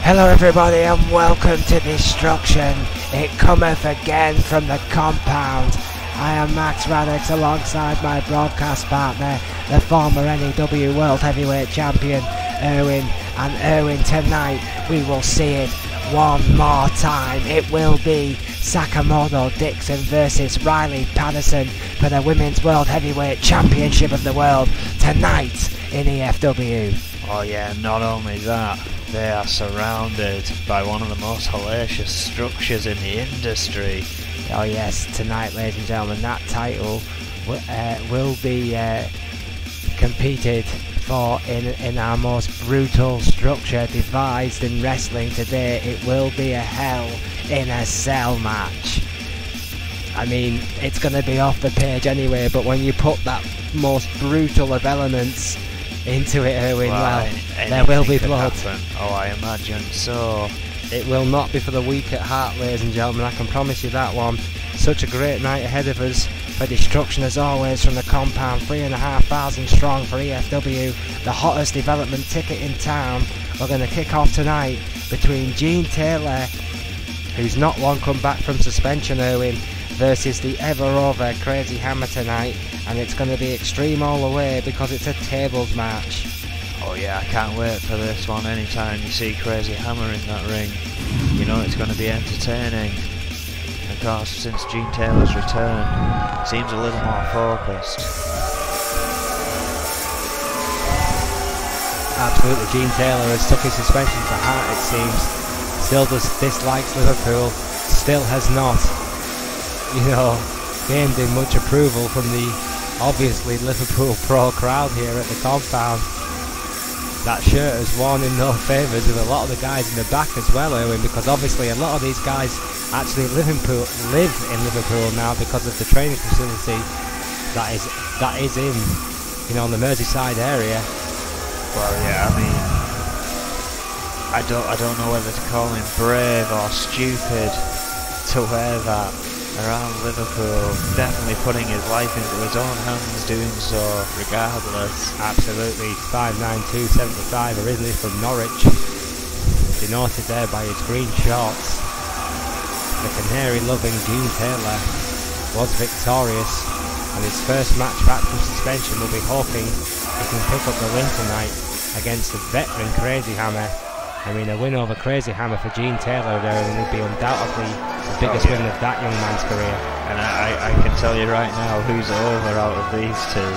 Hello everybody and welcome to Destruction. It cometh again from the compound. I am Max Radix alongside my broadcast partner, the former E.F.W World Heavyweight Champion, Erwin. And Erwin, tonight we will see it one more time. It will be Sakamoto Dixon versus Riley Patterson for the Women's World Heavyweight Championship of the World tonight in E.F.W. Oh yeah, not only that, they are surrounded by one of the most hellacious structures in the industry. Oh yes, tonight, ladies and gentlemen, that title will be competed for in our most brutal structure devised in wrestling today. It will be a Hell in a Cell match. I mean, it's going to be off the page anyway, but when you put that most brutal of elements into it, Erwin, well, there will be blood. Oh, I imagine so. It will not be for the weak at heart, ladies and gentlemen, I can promise you that one. Such a great night ahead of us for Destruction as always from the compound. 3,500 strong for E.F.W, the hottest development ticket in town. We're going to kick off tonight between Gene Taylor, who's not long come back from suspension, Erwin, versus the ever-over Crazy Hammer tonight, and it's going to be extreme all the way because it's a tables match. Oh yeah, I can't wait for this one. Anytime you see Crazy Hammer in that ring, you know it's going to be entertaining. Of course, since Gene Taylor's return, it seems a little more focused. Absolutely, Gene Taylor has took his suspension to heart, it seems. Still dislikes Liverpool, still has not, gained in much approval from the obviously Liverpool pro crowd here at the compound. That shirt has worn in no favours with a lot of the guys in the back as well, Erwin, because obviously a lot of these guys actually live in Liverpool now because of the training facility that is in, the Merseyside area. Well, yeah, I mean, I don't know whether to call him brave or stupid to wear that around Liverpool. Definitely putting his life into his own hands doing so regardless. Absolutely. 5'9", 275, originally from Norwich, denoted there by his green shorts. The canary loving Gene Taylor was victorious, and his first match back from suspension will be hoping he can pick up the win tonight against the veteran Crazy Hammer. I mean, a win over Crazy Hammer for Gene Taylor there would be undoubtedly the biggest win of that young man's career. And I can tell you right now who's over out of these two.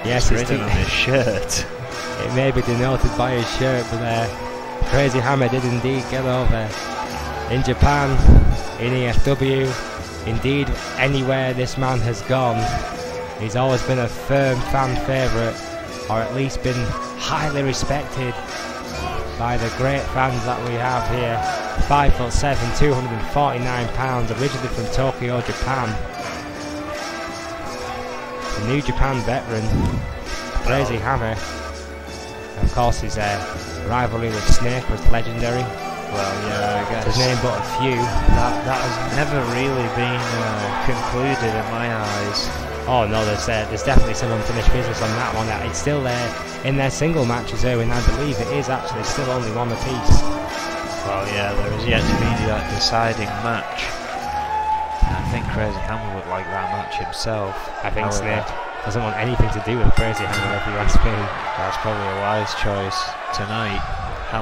Yes, it's written on his shirt. It may be denoted by his shirt, but Crazy Hammer did indeed get over. In Japan, in E.F.W, indeed anywhere this man has gone, he's always been a firm fan favourite, or at least been highly respected by the great fans that we have here. 5'7", 249 pounds, originally from Tokyo, Japan. The New Japan veteran, Crazy Hammer. Of course, his rivalry with Snake was legendary. Well, yeah, I guess. His name but a few. That has never really been concluded in my eyes. Oh no, there's definitely some unfinished business on that one. It's still there in their single matches, Erwin. I believe it is actually still only one apiece. Well, yeah, there is yet to be that deciding match. I think Crazy Hammer would like that match himself. I think Snake doesn't want anything to do with Crazy Hammer, if you ask me. That's probably a wise choice tonight.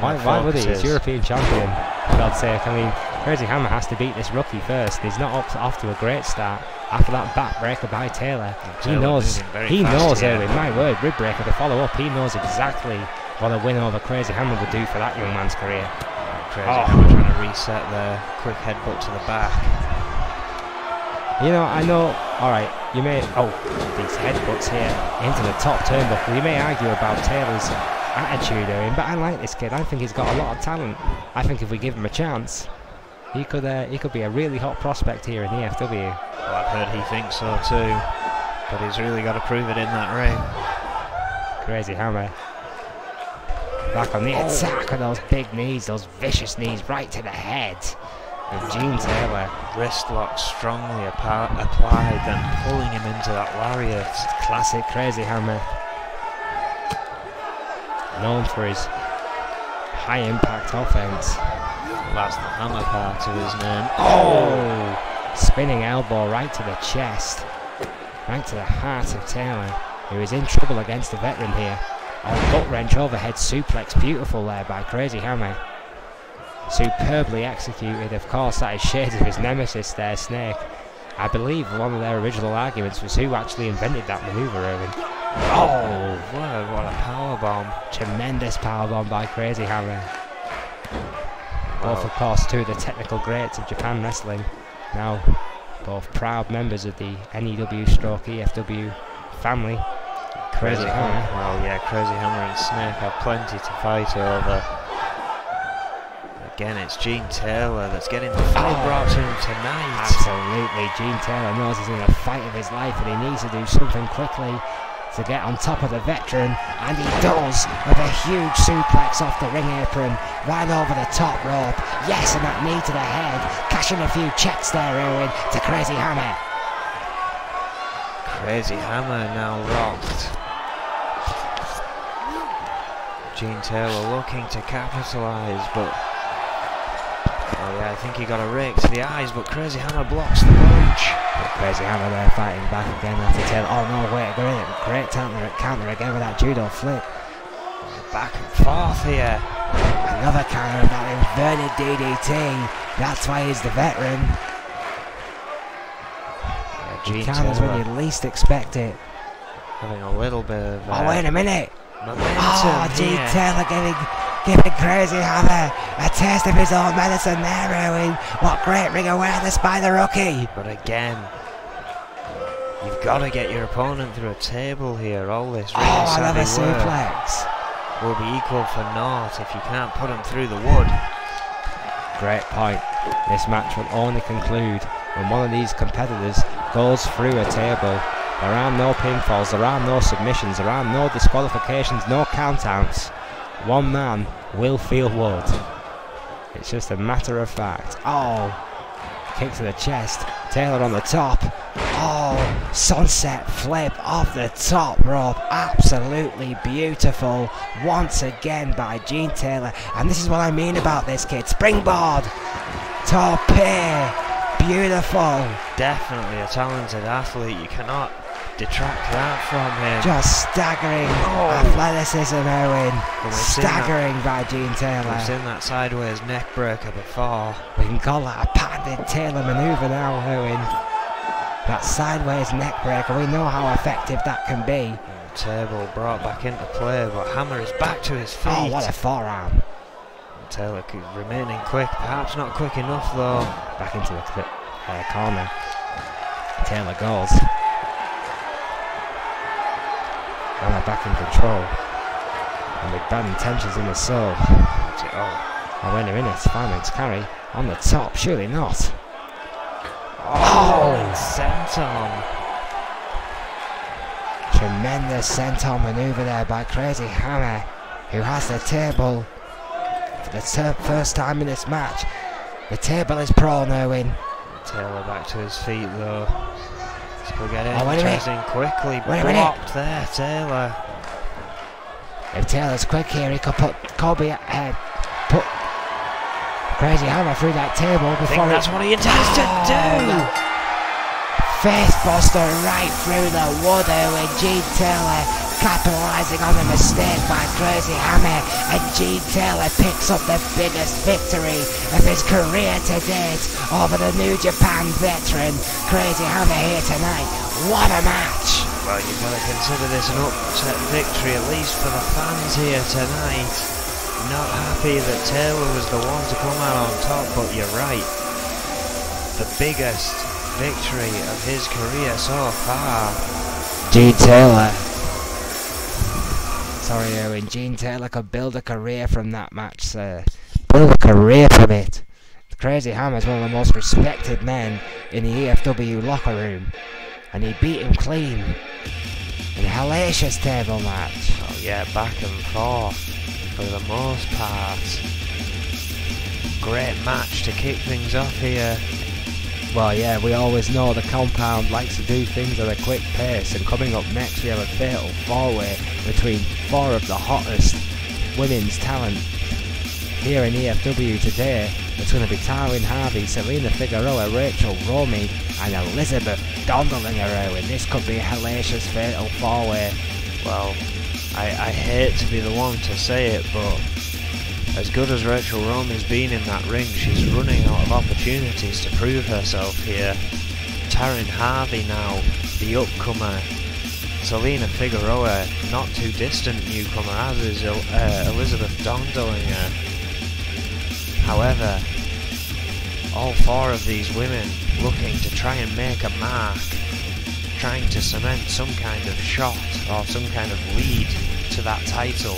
Why would he? He's European champion, for God's sake. I mean, Crazy Hammer has to beat this rookie first. He's not off to a great start. After that backbreaker by Taylor, he knows, Erwin, my word, rib breaker to follow up. He knows exactly what a win over Crazy Hammer would do for that young man's career. Crazy Hammer trying to reset there. Quick headbutt to the back. I know, alright, you may, these headbutts here into the top turnbuckle. You may argue about Taylor's attitude, Erwin, but I like this kid. I think he's got a lot of talent. I think if we give him a chance, he could be a really hot prospect here in E.F.W. Well, I've heard he thinks so too, but he's really got to prove it in that ring. Crazy Hammer back on the attack of those big knees, those vicious knees right to the head of Gene Taylor. Wrist lock strongly applied, then pulling him into that lariat. Classic Crazy Hammer. Known for his high impact offense. That's the hammer part of his name. Oh! Spinning elbow right to the chest. Right to the heart of Taylor, who is in trouble against the veteran here. Oh, gut wrench overhead suplex. Beautiful there by Crazy Hammer. Superbly executed. Of course, that is shades of his nemesis there, Snake. I believe one of their original arguments was who actually invented that maneuver, Erwin. Oh, what a powerbomb. Tremendous powerbomb by Crazy Hammer. Both, of course, two of the technical greats of Japan wrestling. Now, both proud members of the NEW/EFW family. Crazy Hammer. Well, yeah, Crazy Hammer and Snake have plenty to fight over. Again, it's Gene Taylor that's getting the fight brought to him tonight. Absolutely, Gene Taylor knows he's in the fight of his life and he needs to do something quickly to get on top of the veteran, and he does with a huge suplex off the ring apron, right over the top rope. Yes, and that knee to the head, cashing a few checks there, Erwin, to Crazy Hammer. Crazy Hammer now rocked. Gene Taylor looking to capitalise, but oh yeah, I think he got a rake to the eyes, but Crazy Hammer blocks the punch. Crazy Hammer there fighting back again after Taylor. Oh no, wait, great counter again with that judo flip. Back and forth here. Another counter of that inverted DDT. That's why he's the veteran. Yeah, Gene counters when you least expect it. Having a little bit of oh, wait a minute. Momentum. Oh, Gene Taylor giving Crazy Hammer a taste of his own medicine there, Erwin. What great ring awareness by the rookie. But again, you've got to get your opponent through a table here. All this another suplex will be equal for naught if you can't put him through the wood. Great point. This match will only conclude when one of these competitors goes through a table. There are no pinfalls, there are no submissions, there are no disqualifications, no countouts. One man will feel wood. It's just a matter of fact. Oh, kick to the chest. Taylor on the top. Oh, sunset flip off the top rope. Absolutely beautiful. Once again by Gene Taylor. And this is what I mean about this kid. Springboard. Torpedo. Beautiful. Definitely a talented athlete. You cannot detract that from him. Just staggering athleticism, Erwin. Staggering by Gene Taylor. We've seen that sideways neck breaker before. We can call that a patented Taylor maneuver now, Erwin. That sideways neck breaker, we know how effective that can be. And table brought back into play, but Hammer is back to his feet. Oh, what a forearm. Taylor remaining quick, perhaps not quick enough though. Back into the corner. Taylor goes. Hammer back in control. And with bad intentions in his soul. Oh, wait a minute. Fireman's carry on the top. Surely not. Oh, senton. Tremendous senton maneuver there by Crazy Hammer, who has the table for the first time in this match. The table is prone, Erwin. Taylor back to his feet though. This could get interesting quickly. Blocked there, Taylor. If Taylor's quick here, he could put put Crazy Hammer through that table before. I think that's what he intends to do. Face buster right through the wood with Gene Taylor capitalising on the mistake by Crazy Hammer, and Gene Taylor picks up the biggest victory of his career to date over the New Japan veteran Crazy Hammer here tonight. What a match! Well, you've got to consider this an upset victory, at least for the fans here tonight. Not happy that Taylor was the one to come out on top, but you're right. The biggest victory of his career so far. Gene Taylor. Sorry, Erwin. Gene Taylor could build a career from that match, sir. Build a career from it. Crazy Hammer is one of the most respected men in the E.F.W. locker room, and he beat him clean in a hellacious table match. Oh yeah, back and forth for the most part. Great match to kick things off here. Well, yeah, we always know the compound likes to do things at a quick pace, and coming up next we have a fatal four-way between four of the hottest women's talent here in E.F.W. today. It's going to be Taryn Harvey, Selena Figueroa, Rachel Romy and Elizabeth Dondolinger, and this could be a hellacious fatal four-way. Well, I hate to be the one to say it, but as good as Rachel Romy's been in that ring, she's running out of opportunities to prove herself here. Taryn Harvey now, the upcomer. Selena Figueroa, not too distant newcomer, as is Elizabeth Dondolinger. However, all four of these women looking to try and make a mark, trying to cement some kind of shot or some kind of lead to that title.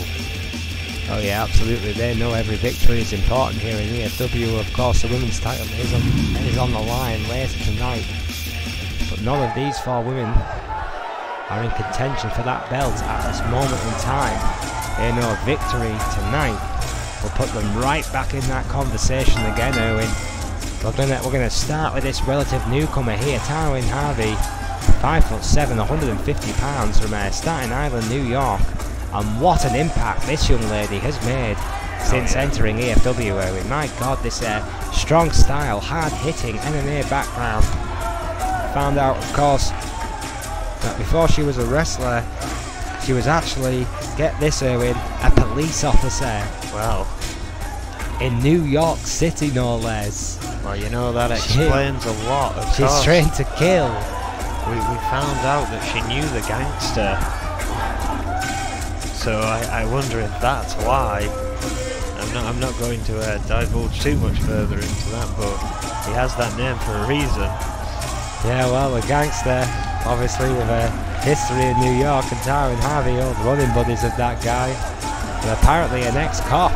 Oh yeah, absolutely. They know every victory is important here in E.F.W. Of course, the women's title is on the line later tonight. But none of these four women are in contention for that belt at this moment in time. They know a victory tonight will put them right back in that conversation again, Owen. We're gonna start with this relative newcomer here, Taryn Harvey, 5'7", 150 pounds from Staten Island, New York. And what an impact this young lady has made since entering E.F.W. Owen. My God, this strong style, hard hitting MMA background. Found out, of course, that before she was a wrestler, she was actually, get this Owen, a police officer. Well, in New York City, no less. Well, you know, that explains a lot, of She's course. trained to kill. We found out that she knew the gangster. So I wonder if that's why. I'm not going to divulge too much further into that, but he has that name for a reason. Yeah, well, the gangster, obviously with a history in New York, and Taryn Harvey, old running buddies of that guy, and apparently an ex-cop.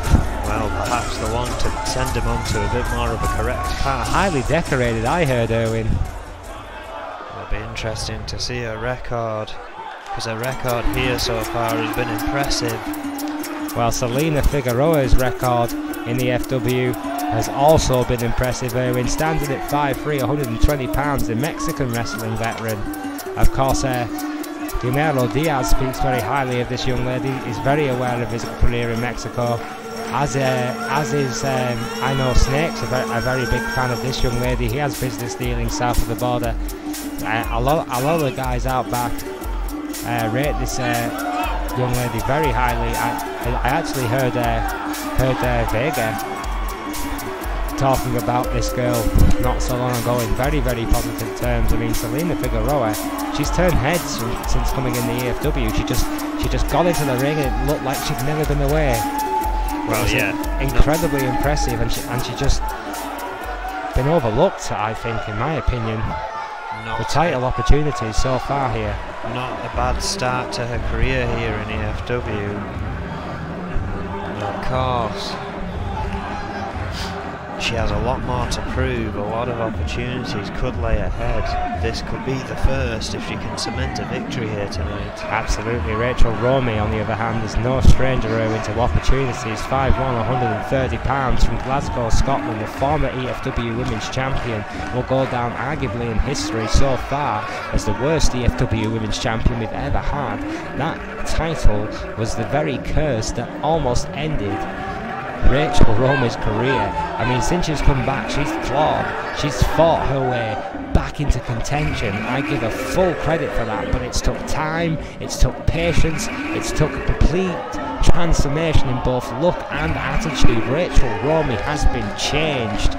Well, perhaps the one to send him on to a bit more of a correct path. Highly decorated, I heard, Owen. It'll be interesting to see her record, because her record here so far has been impressive. Well, Selena Figueroa's record in the E.F.W. has also been impressive, Owen, standing at 5'3", 120 pounds, the Mexican wrestling veteran. Of course, Guillermo Diaz speaks very highly of this young lady. He's very aware of his career in Mexico. As is I Know Snake's a very big fan of this young lady. He has business dealings south of the border. A lot of the guys out back rate this young lady very highly. I actually heard Vega talking about this girl not so long ago in very, very positive terms. I mean, Selena Figueroa, she's turned heads since coming in the E.F.W. She just got into the ring and it looked like she'd never been away. Well, yeah, incredibly impressive, and she just been overlooked, I think, in my opinion. The title opportunities so far here. Not a bad start to her career here in E.F.W. And of course, she has a lot more to prove. A lot of opportunities could lay ahead. This could be the first if she can cement a victory here tonight. Absolutely. Rachel Romy, on the other hand, is no stranger to opportunities. 5'1", 130 pounds from Glasgow, Scotland, the former E.F.W. Women's Champion, will go down arguably in history so far as the worst E.F.W. Women's Champion we've ever had. That title was the very curse that almost ended Rachel Romy's career. I mean, since she's come back, she's clawed, she's fought her way back into contention. I give her full credit for that, but it's took time, it's took patience, it's took a complete transformation in both look and attitude. Rachel Romy has been changed,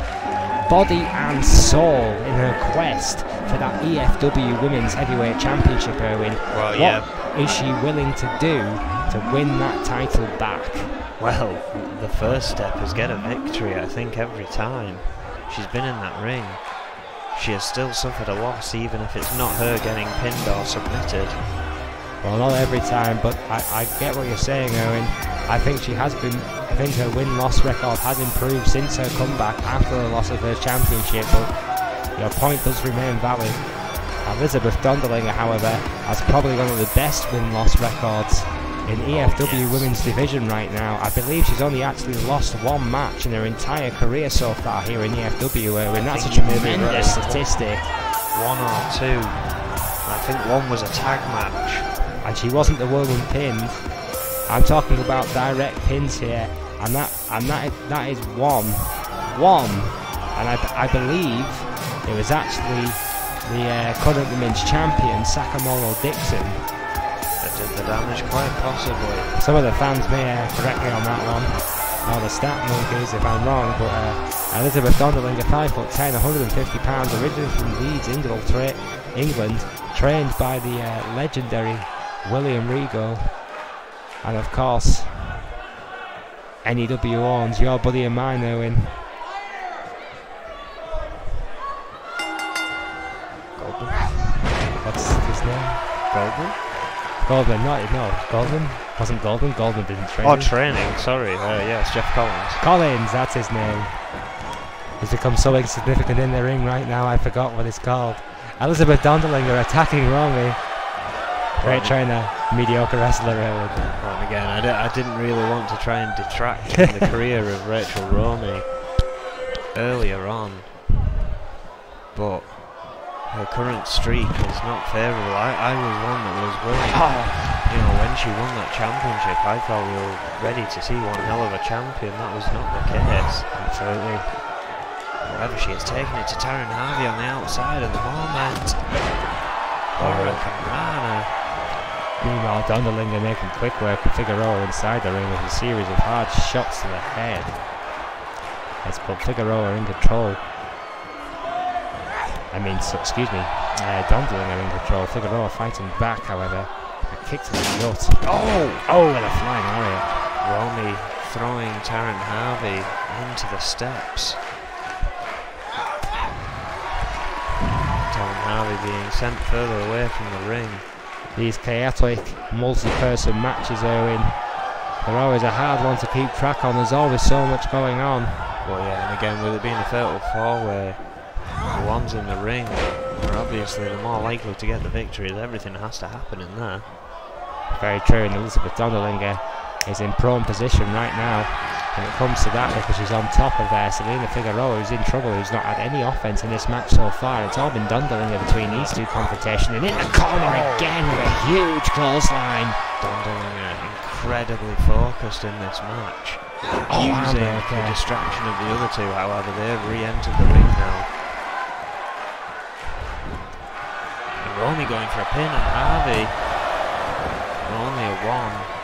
body and soul, in her quest for that E.F.W. Women's Heavyweight Championship, Owen. Well, what is she willing to do to win that title back? Well, the first step is get a victory, I think, every time she's been in that ring. She has still suffered a loss, even if it's not her getting pinned or submitted. Well, not every time, but I get what you're saying, Owen. I think her win-loss record has improved since her comeback after the loss of her championship, but your point does remain valid. Elizabeth Dondolinger, however, has probably one of the best win-loss records in E.F.W. Women's Division right now. I believe she's only actually lost one match in her entire career so far here in E.F.W. and that's a tremendous statistic. One or two. I think one was a tag match. And she wasn't the woman pinned. I'm talking about direct pins here. and that is one, and I believe it was actually the current women's champion Sakamoro Dixon that did the damage, quite possibly. Some of the fans may correct me on that one, or the stat monkeys if I'm wrong, but Elizabeth Dondelinger, 5'10", 150 pounds, originally from Leeds, England, trained by the legendary William Regal, and of course E.W. owns your buddy and mine, Owen. Goldman. What's his name? Goldman? Goldman, no, Goldman. Wasn't Goldman. Goldman didn't train. Oh, training, sorry. Yes, Jeff Collins. Collins, that's his name. He's become so insignificant in the ring right now, I forgot what it's called. Elizabeth Dondelinger attacking Romy. Great trainer, mediocre wrestler, Owen. And again, I didn't really want to try and detract from the career of Rachel Romy earlier on, but her current streak is not favourable. I was one that was willing, you know, when she won that championship, I thought we were ready to see one hell of a champion. That was not the case. Absolutely. However, she has taken it to Taryn Harvey on the outside at the moment. Hurricanrana. Meanwhile, Dondelinger making quick work of Figueroa inside the ring with a series of hard shots to the head. Let's put Figueroa in control. Dondelinger in control. Figueroa fighting back, however. A kick to the gut. Oh, with a flying lariat. Romy throwing Taryn Harvey into the steps. Taryn Harvey being sent further away from the ring. These chaotic, multi-person matches, Owen, they're always a hard one to keep track on. There's always so much going on. Well, yeah, and again, with it being a fatal four-way, the ones in the ring are obviously the more likely to get the victory. Everything has to happen in there. Very true, and Elizabeth Dondelinger is in prone position right now when it comes to that, because she's on top of Selena Figueroa, who's in trouble, who's not had any offense in this match so far. It's all been Dondelinger between these two confrontations, and in the corner again with a huge clothesline. Dondelinger incredibly focused in this match, using the distraction of the other two. However, they've re-entered the ring now. And Romy going for a pin, and Harvey only a one.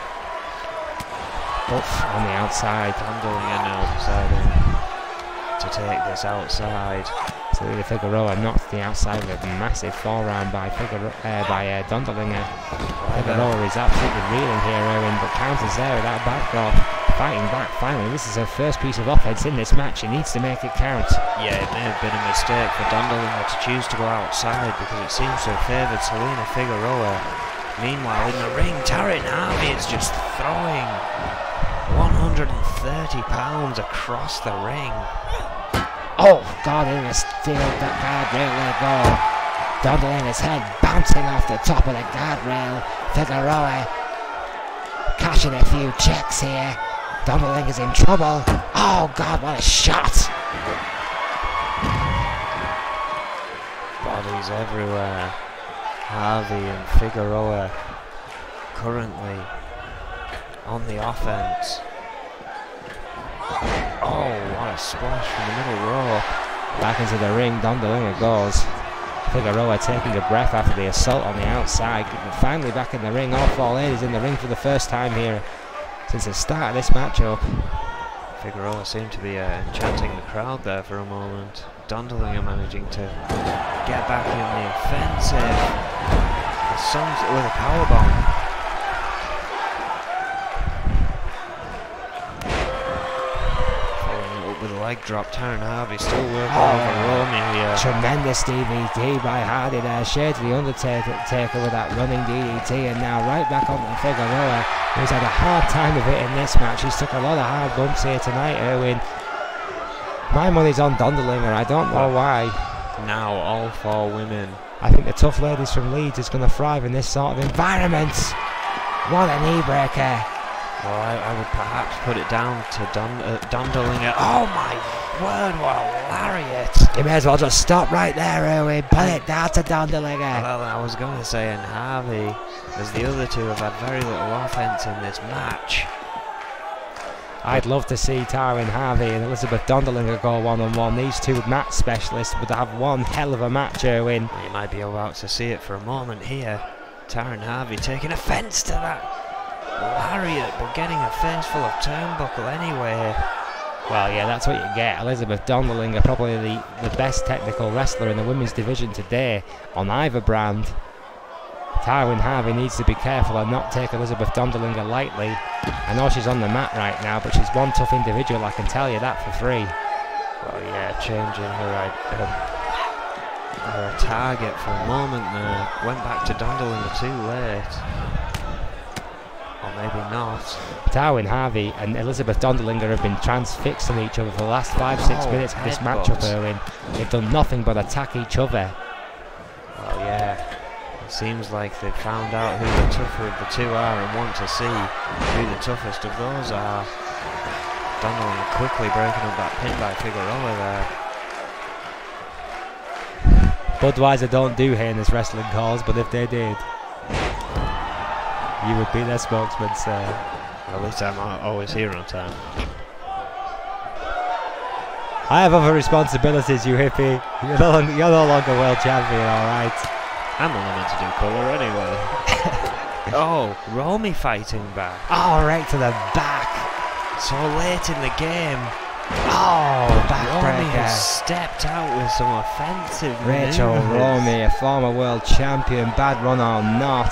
On the outside. Dondelinger now deciding to take this outside. Selena Figueroa knocks the outside with a massive forearm by Dondelinger. Figueroa is absolutely reeling here, Owen, but counters there with that backdrop. Fighting back finally. This is her first piece of offense in this match. She needs to make it count. Yeah, it may have been a mistake for Dondelinger to choose to go outside, because it seems to have favoured Selena Figueroa. Meanwhile, in the ring, Taryn Harvey is just throwing 130 pounds across the ring. Oh, God, in a steel guardrail let go. Dondelinger's head bouncing off the top of the guardrail. Figueroa cashing a few checks here. Dondelinger's in trouble. Oh, God, what a shot. Bodies everywhere. Harvey and Figueroa currently on the offense. Oh, what a splash from the middle rope. Back into the ring, Dondelinger goes. Figueroa taking a breath after the assault on the outside. Finally back in the ring. All four ladies in the ring for the first time here since the start of this matchup. Figueroa seemed to be enchanting the crowd there for a moment. Dondelinger managing to get back in the offensive. With a powerbomb. With a leg drop, Taryn Harvey still working over Romy here. Tremendous DDT by Hardy there, shade to the Undertaker with that running DDT, and now right back on Figueroa, who's had a hard time of it in this match. He's took a lot of hard bumps here tonight, Erwin. My money's on Dondelinger, I don't know why. Now all four women. I think the tough ladies from Leeds is going to thrive in this sort of environment. What a knee breaker. Well, I would perhaps put it down to Dondelinger. Oh my word, what a lariat. You may as well just stop right there, Erwin. Put it down to Dondelinger. Well, I was going to say, and Harvey, as the other two have had very little offense in this match. I'd love to see Tywin Harvey and Elizabeth Dondelinger go one-on-one. These two match specialists would have one hell of a match, Erwin. Well, you might be about to see it for a moment here. Tywin Harvey taking offence to that lariat, but getting a face full of turnbuckle anyway. Well, yeah, that's what you get. Elizabeth Dondelinger, probably the best technical wrestler in the women's division today on either brand. Tywin Harvey needs to be careful and not take Elizabeth Dondelinger lightly. I know she's on the mat right now, but she's one tough individual, I can tell you that for free. Well, yeah, changing her target for a moment there. Went back to Dondelinger too late. Or maybe not. Tywin Harvey and Elizabeth Dondelinger have been transfixed on each other for the last 5-6 minutes of this matchup, Erwin. They've done nothing but attack each other. Well, yeah. It seems like they've found out who the tougher of the two are and want to see who the toughest of those are. Dondelinger quickly breaking up that pin by Figueroa there. Budweiser don't do heinous wrestling calls, but if they did, you would be their spokesman, sir. At least I'm always here on time. I have other responsibilities, you hippie. You're no longer world champion, alright? I'm only meant to do colour anyway. Oh, Romy fighting back. Oh, right to the back. So late in the game. Oh, Romy backbreaker. has stepped out with some offensive Rachel maneuvers. Romy, a former world champion, bad run or not,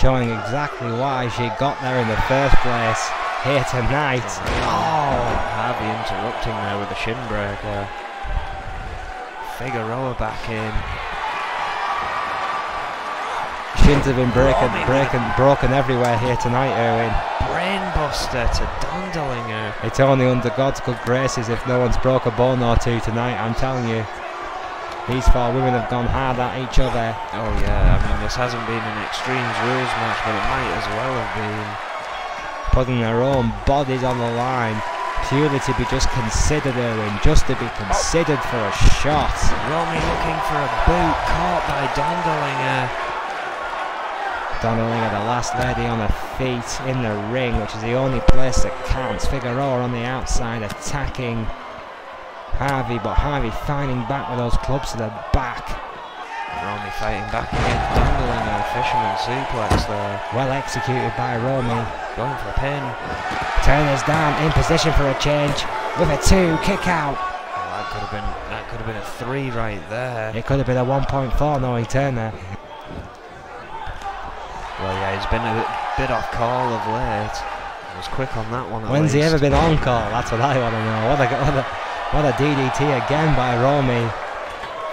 showing exactly why she got there in the first place here tonight. Oh, Harvey interrupting there with a shin breaker. Figueroa back in. Shins have been broken everywhere here tonight, Erwin. Brainbuster to Dondelinger. It's only under God's good graces if no one's broke a bone or two tonight, I'm telling you. These four women have gone hard at each other. Oh yeah, I mean this hasn't been an Extremes rules match, but it might as well have been. Putting their own bodies on the line, purely to be just considered, Erwin, just to be considered for a shot. Romy looking for a boot, caught by Dondelinger. Dondelinger, the last lady on her feet in the ring, which is the only place that counts. Figueroa on the outside attacking Harvey, but Harvey fighting back with those clubs to the back. Romy fighting back against Dondelinger, fisherman suplex there. Well executed by Romy. Going for a pin. Turner's down, in position for a change with a 2 kick out. Oh, that could have been a 3 right there. It could have been a 1.4 knowing Turner. Well, yeah, he's been a bit off call of late. He was quick on that one. When's he ever been on call? That's what I want to know. What a DDT again by Romy.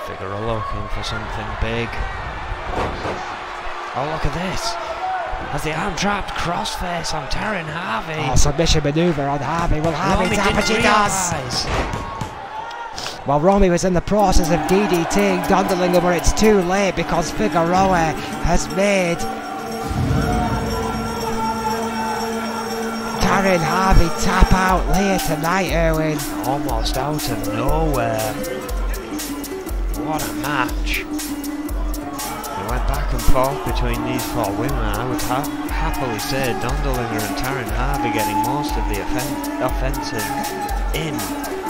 Figueroa looking for something big. Oh, look at this. Has the arm trapped crossface on Tywin Harvey. Oh, submission maneuver on Harvey. Will Harvey tap it? She does. Well, Romy was in the process of DDTing Dondelinger, but it's too late because Figueroa has made Tywin Harvey tap out here tonight, Erwin. Almost out of nowhere. What a match. It went back and forth between these four women. I would happily say Dondelinger and Tywin Harvey getting most of the offensive in.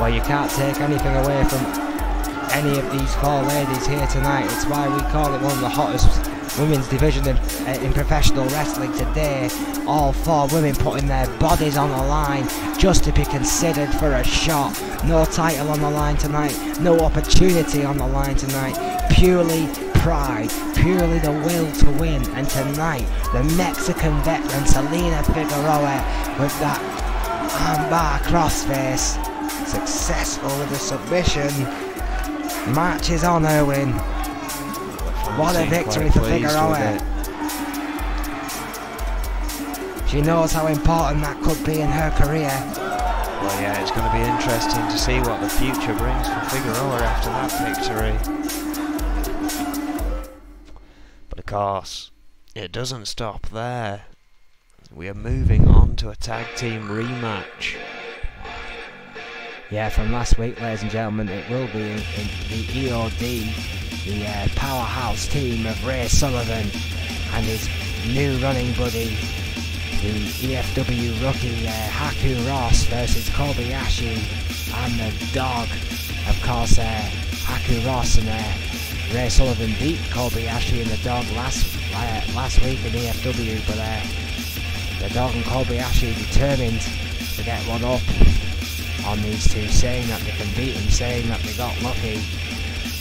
Well, you can't take anything away from any of these four ladies here tonight. It's why we call it one of the hottest women's division in professional wrestling today. All four women putting their bodies on the line just to be considered for a shot. No title on the line tonight, no opportunity on the line tonight. Purely pride, purely the will to win. And tonight, the Mexican veteran Selena Figueroa with that armbar crossface, successful with the submission. Match is on, Erwin. What a victory for Figueroa. She knows how important that could be in her career. Well, yeah, it's going to be interesting to see what the future brings for Figueroa after that victory. But of course, it doesn't stop there. We are moving on to a tag team rematch. Yeah, from last week, ladies and gentlemen, it will be in the EOD, the powerhouse team of Ray Sullivan and his new running buddy, the E.F.W rookie Haku Ross versus Kobayashi and the Dog. Of course, Haku Ross and Ray Sullivan beat Kobayashi and the Dog last week in E.F.W, but the Dog and Kobayashi determined to get one up on these two, saying that they can beat him, saying that they got lucky.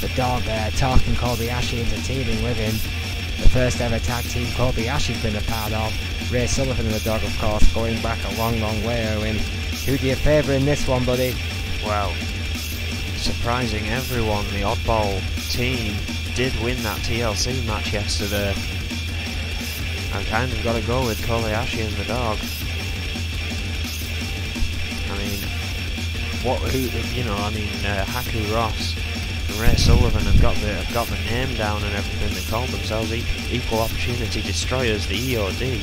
The Dog talking Kobayashi into teaming with him. The first ever tag team Kobayashi's been a part of. Ray Sullivan and the Dog, of course, going back a long, long way, Owen. Who do you favour in this one, buddy? Well, surprising everyone, the Oddball team did win that TLC match yesterday. I've kind of got to go with Kobayashi and the Dog. I mean, Haku Ross and Ray Sullivan have got the name down and everything. They call themselves Equal Opportunity Destroyers, the EOD.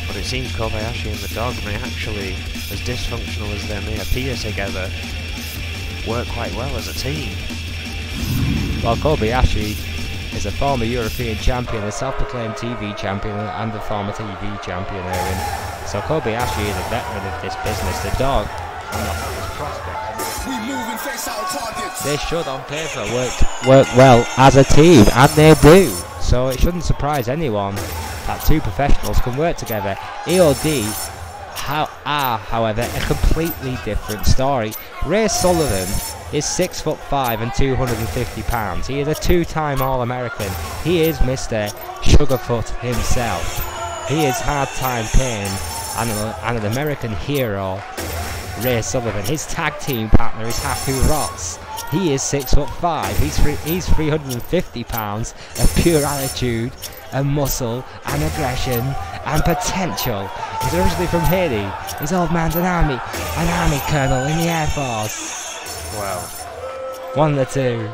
But it seems Kobayashi and the Dog may actually, as dysfunctional as they may appear together, work quite well as a team. Well, Kobayashi is a former European champion, a self-proclaimed TV champion, and a former TV champion, Erwin. So Kobayashi is a veteran of this business. The Dog, I'm not his prospect. We move and face our targets. They should, on paper, work well as a team, and they do. So it shouldn't surprise anyone that two professionals can work together. EOD are, however, a completely different story. Ray Sullivan is 6'5" and 250 pounds. He is a two-time All-American. He is Mr. Sugarfoot himself. He is Hard Time Pain and an American hero, Ray Sullivan. His tag team partner is Haku Ross. He is 6'5". He's 350 pounds of pure attitude and muscle and aggression and potential. He's originally from Haiti. His old man's an army colonel in the Air Force. Wow. One of the two.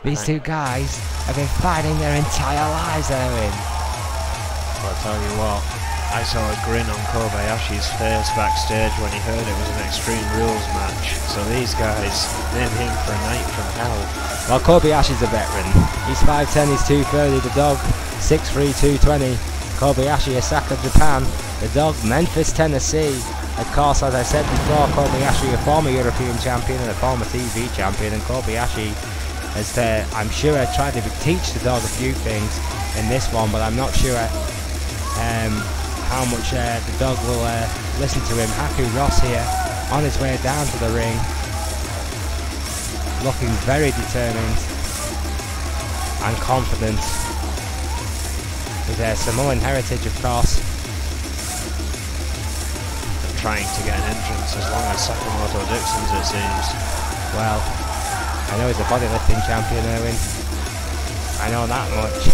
These two guys have been fighting their entire lives, Erwin. Well, I'll tell you what, I saw a grin on Kobayashi's face backstage when he heard it was an Extreme Rules match. So these guys, they're in for a night from hell. Well, Kobayashi's a veteran. He's 5'10", he's 230. The Dog, 6'3", 220. Kobayashi, Osaka, Japan. The Dog, Memphis, Tennessee. Of course, as I said before, Kobayashi, a former European champion and a former TV champion. And Kobayashi has, I'm sure, tried to teach the Dog a few things in this one, but I'm not sure how much the Dog will listen to him. Haku Ross here, on his way down to the ring, looking very determined and confident. With their Samoan heritage, of course. And trying to get an entrance as long as Sakamoto Dixon's, it seems. Well, I know he's a bodylifting champion, Erwin. I know that much.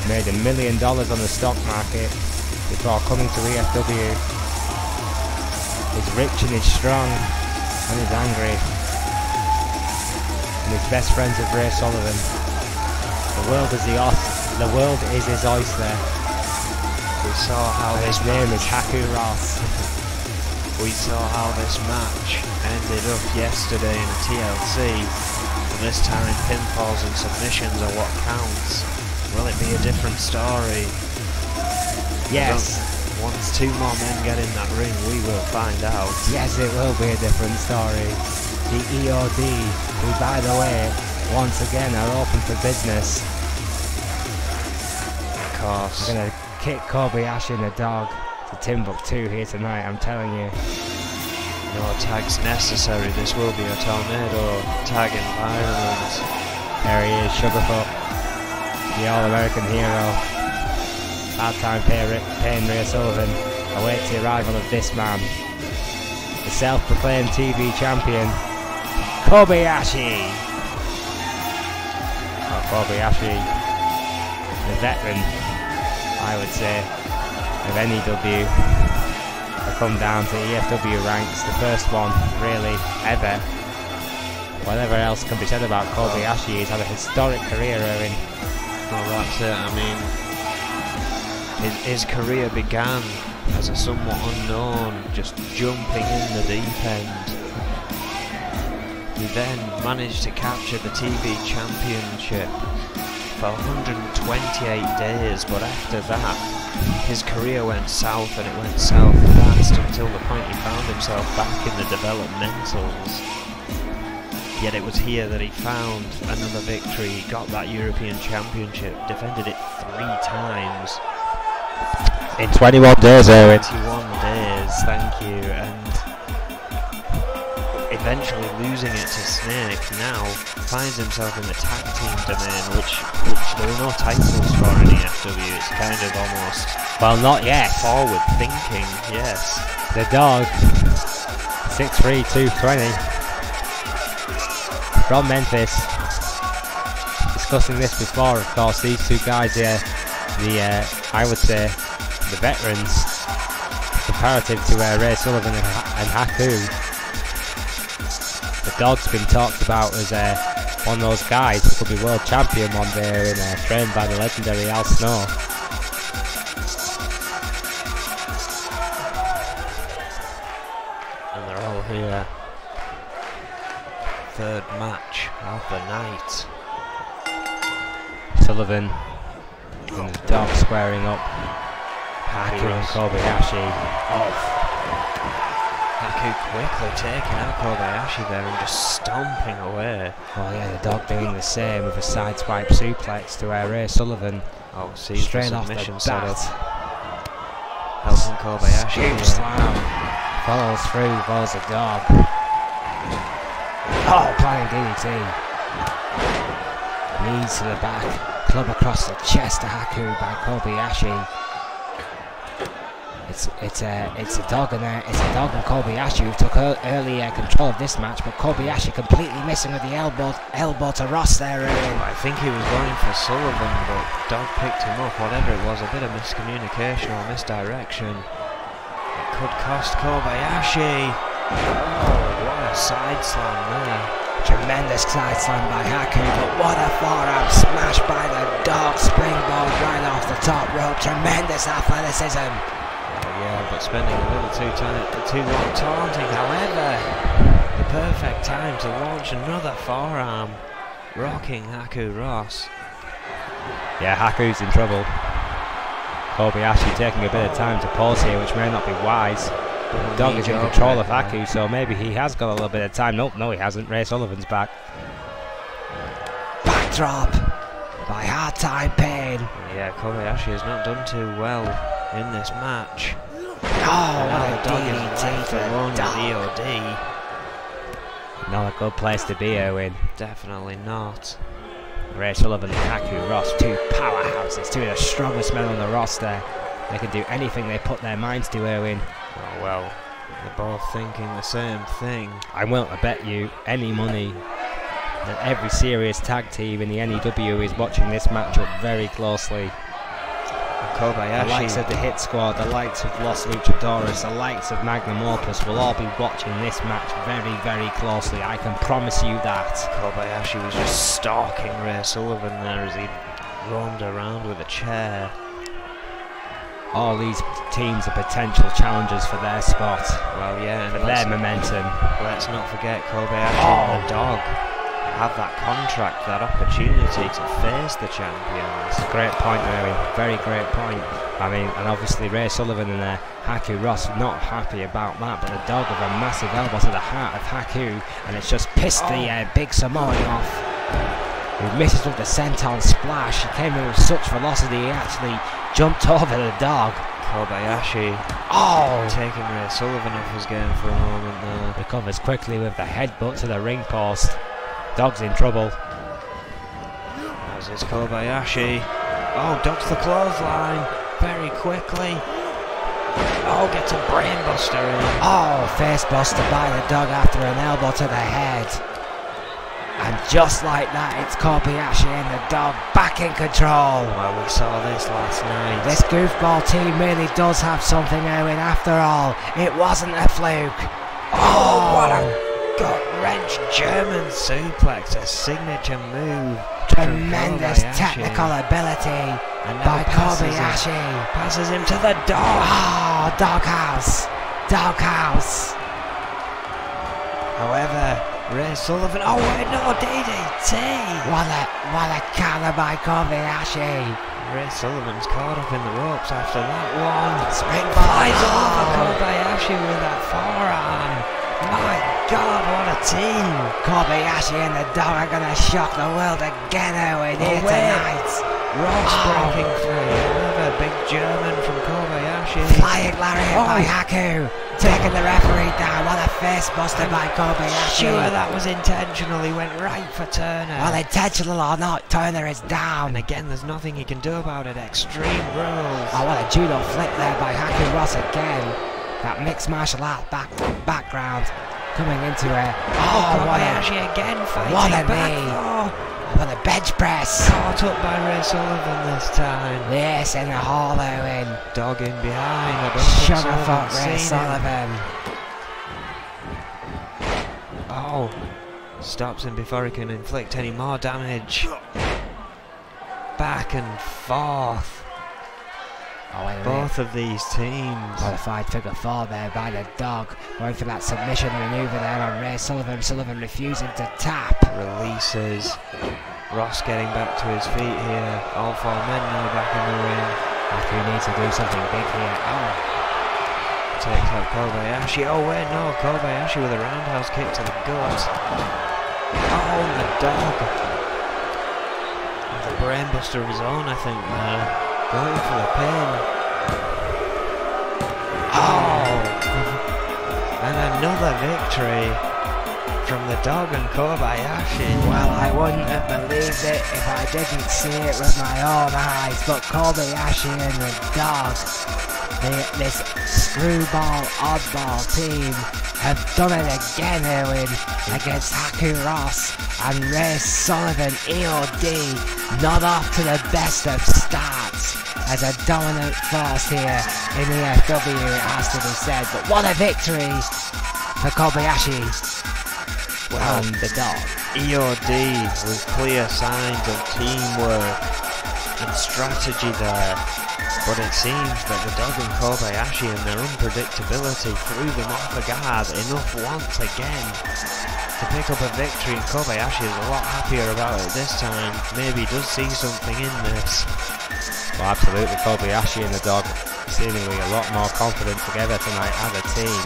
Made $1 million on the stock market before coming to E.F.W. He's rich and he's strong and he's angry. And he's best friends with Ray Sullivan. The world is his oyster. We saw how and his name is Haku Ross. We saw how this match ended up yesterday in a TLC. And this time pinfalls and submissions are what counts. Will it be a different story? Yes. Once two more men get in that ring, we will find out. Yes, it will be a different story. The EOD, who by the way, once again are open for business. Of course. We're going to kick Kobayashi and the Dog to Timbuktu here tonight, I'm telling you. No tags necessary, this will be a tornado tag environment. There he is, Sugarfoot, the All-American hero. Hard-time Pain Ray Sullivan awaits the arrival of this man, the self-proclaimed TV champion, Kobayashi. Oh, Kobayashi, the veteran, I would say, of NEW. I come down to E.F.W ranks, the first one, really, ever. Whatever else can be said about Kobayashi, he's had a historic career, Erwin. Well, that's it. I mean, his career began as a somewhat unknown, just jumping in the deep end. He then managed to capture the TV championship for 128 days, but after that, his career went south, and it went south fast until the point he found himself back in the developmentals. Yet it was here that he found another victory. He got that European Championship, defended it 3 times. In 21 days, Owen. 21 days, thank you, and eventually losing it to Snake. Now finds himself in the tag team domain, which there are no titles for in E.F.W. It's kind of almost, Well, not yet. forward thinking, yes. The Dog, 6'3", 220. From Memphis. Discussing this before, of course, these two guys here, I would say, the veterans, comparative to Ray Sullivan and Haku. The Dog's been talked about as one of those guys who could be world champion one day, and trained by the legendary Al Snow. And they're all here. 3rd match of the night. Sullivan and the Dog squaring up. Haku and Kobayashi off. Haku quickly taking out Kobayashi there and just stomping away. Oh yeah, the Dog doing the same with a sideswipe suplex to Ray Sullivan. Oh, sees Straight the off the submission set up. bat. Helping Kobayashi Scoop here. slam. Follows through, follows the Dog. Oh, planning DDT. Knees to the back. Club across the chest to Haku by Kobayashi. It's a Dog and Kobayashi who took early control of this match, but Kobayashi completely missing with the elbow to Ross there. I think he was going for Sullivan, but Dog picked him up. Whatever it was, a bit of miscommunication or misdirection. It could cost Kobayashi. Oh, what a side slam there. Tremendous side slam by Haku, but what a forearm smash by the Dog. Springboard right off the top rope. Tremendous athleticism. Yeah, but spending a little too long taunting. However, the perfect time to launch another forearm, rocking Haku Ross. Yeah, Haku's in trouble. Kobayashi taking a bit of time to pause here, which may not be wise. The Dog is in control of Haku, so maybe he has got a little bit of time. Nope, no he hasn't. Ray Sullivan's back. Backdrop by Hard Time Pain. Yeah, Kobayashi has not done too well in this match. Oh, what a Dog is left alone with EOD. Not a good place to be, Owen. Definitely not. Ray Sullivan and Haku Ross, 2 powerhouses, 2 of the strongest men on the roster. They can do anything they put their minds to, Owen. Oh well, they're both thinking the same thing. I'm willing to bet you any money that every serious tag team in the NEW is watching this matchup very closely. Kobayashi. The likes of the Hit Squad, the likes of Los Luchadores, the likes of Magnum Opus will all be watching this match very, very closely. I can promise you that. Kobayashi was just stalking Ray Sullivan there as he roamed around with a chair. All these teams are potential challengers for their spot. Well, yeah, and for their momentum. Let's not forget Kobayashi and the Dog have that contract, that opportunity to face the champions. Great point, Mary. Very great point. I mean, and obviously Ray Sullivan and Haku Ross not happy about that, but the Dog with a massive elbow to the heart of Haku, and it's just pissed the big Samoan off. He misses with the senton splash. He came in with such velocity, he actually jumped over the Dog. Kobayashi taking Ray Sullivan off his game for a moment there. Recovers quickly with the headbutt to the ring post. Dog's in trouble. As is Kobayashi. Oh, ducks the clothesline very quickly. Oh, gets a brainbuster in. Oh, face buster by the Dog after an elbow to the head. And just like that, it's Kobayashi and the Dog back in control. Well, we saw this last night. This goofball team really does have something, Owen. After all, it wasn't a fluke. Oh, what a gut-wrench German suplex, a signature move. Tremendous technical ability by Kobayashi. Passes him to the Dog. Oh, Doghouse. Doghouse. However, Ray Sullivan, oh wait, no, DDT! What a counter by Kobayashi. Ray Sullivan's caught up in the ropes after that one. Springboard. Flies over Kobayashi with that forearm. My God, what a team! Kobayashi and the dog are gonna shock the world again, Owen, here tonight. Ross breaking free. Another big German from Kobayashi. Flying lariat by Haku. Taking the referee down. What a face buster by Kobayashi. Sure, that was intentional. He went right for Turner. Well, intentional or not, Turner is down. And again, there's nothing he can do about it. Extreme rules. Oh, what a judo flip there by Haku Ross again. That mixed martial art background coming into it. Oh, Kobayashi again fighting what a back. knee. Oh. What a bench press. Caught up by Ray Sullivan this time. Yes, in the hall, Owen. Dog in behind. I don't think Sugarfoot Ray seen Sullivan. Him. Oh, stops him before he can inflict any more damage. Back and forth. Oh, wait a Both minute. of these teams. Qualified figure 4 there by the dog. Going for that submission maneuver there on Ray Sullivan. Sullivan refusing to tap. Releases. Ross getting back to his feet here. All 4 men now back in the ring. Haku needs to do something big here. Oh, Takes out Kobayashi. Oh wait, no, Kobayashi with a roundhouse kick to the gut. Oh, the dog. With a brainbuster of his own, I think, there. Going for the pin. Oh! And another victory from the dog and Kobayashi. well, I wouldn't have believed it if I didn't see it with my own eyes. But Kobayashi and the dog, this screwball, oddball team, have done it again, Owen, against Haku Ross and Ray Sullivan. E.O.D. not off to the best of starts as a dominant force here in E.F.W. it has to be said. But what a victory for Kobayashi and the dog. E.O.D. with clear signs of teamwork and strategy there. But it seems that the dog and Kobayashi and their unpredictability threw them off the guard enough once again to pick up a victory, and Kobayashi is a lot happier about it this time. Maybe he does see something in this. Well, absolutely, Kobayashi and the dog seemingly a lot more confident together tonight as a team.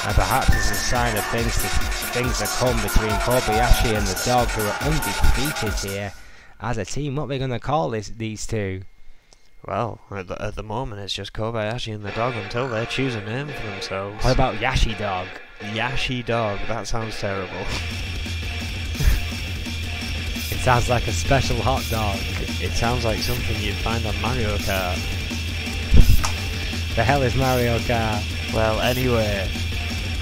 And perhaps it's a sign of things to come between Kobayashi and the dog, who are undefeated here as a team. What are we going to call these two? Well, at the moment it's just Kobayashi and the dog until they choose a name for themselves. What about Yashi Dog? Yashi Dog, that sounds terrible. It sounds like a special hot dog. It sounds like something you'd find on Mario Kart. The hell is Mario Kart? Well, anyway,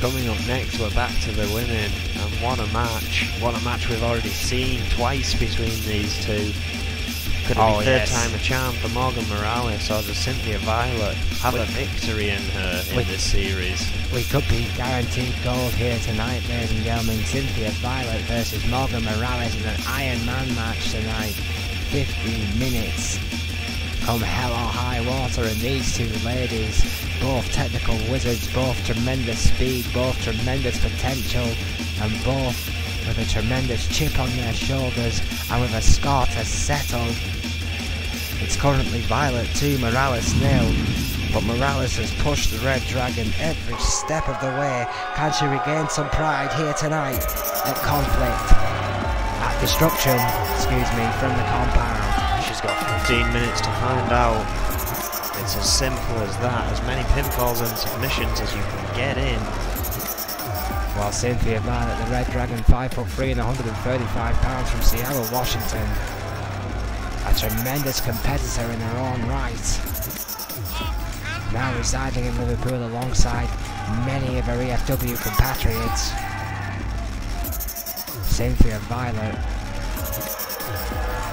coming up next we're back to the women, and what a match. What a match we've already seen twice between these two. Could it be third time a charm for Morgan Morales, or does Cynthia Violet have a victory in her in this series? We could be guaranteed gold here tonight, ladies and gentlemen. Cynthia Violet versus Morgan Morales in an Iron Man match tonight. 15 minutes. Come hell or high water, and these two ladies, both technical wizards, both tremendous speed, both tremendous potential, and both with a tremendous chip on their shoulders and with a score to settle. It's currently Violet 2, Morales 0, but Morales has pushed the Red Dragon every step of the way. Can she regain some pride here tonight at Conflict? At Destruction, from the compound. She's got 15 minutes to find out. It's as simple as that, as many pinfalls and submissions as you can get in. While Cynthia Violet, the Red Dragon, 5'3" and 135 pounds from Seattle, Washington. A tremendous competitor in her own right. Now residing in Liverpool alongside many of her E.F.W. compatriots. Cynthia Violet.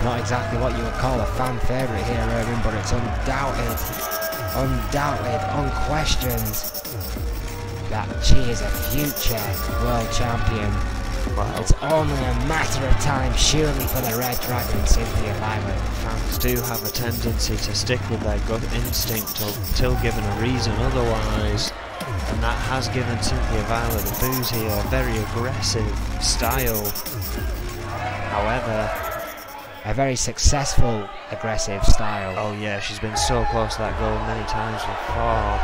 Not exactly what you would call a fan favourite here, Irving, but it's undoubted, unquestioned, that she is a future world champion. Wow. It's only a matter of time, surely, for the Red Dragon, Cynthia Violet. Fans do have a tendency to stick with their gut instinct until given a reason otherwise, and that has given Cynthia Violet a boost here. A very aggressive style. However, a very successful aggressive style. Oh yeah, she's been so close to that goal many times before.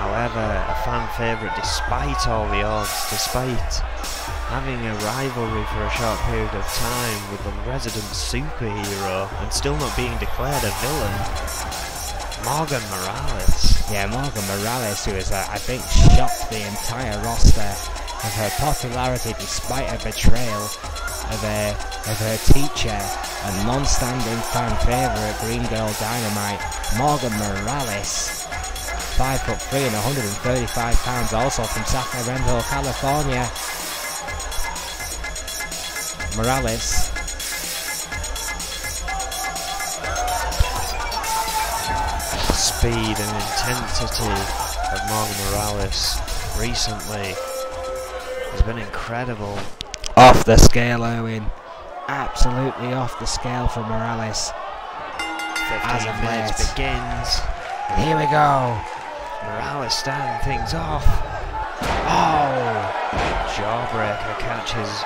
However, a fan favourite despite all the odds, despite having a rivalry for a short period of time with the resident superhero and still not being declared a villain, Morgan Morales. Yeah, Morgan Morales, who has, I think, shocked the entire roster of her popularity despite a betrayal of her teacher and non-standing fan favourite Green Girl Dynamite, Morgan Morales. 5'3" and 135 pounds, also from Sacramento, California. Morales. Speed and intensity of Morgan Morales recently has been incredible. Off the scale, Owen. Absolutely off the scale for Morales. 15 minutes begins. And here we go. Morales starting things off. Oh! Jawbreaker catches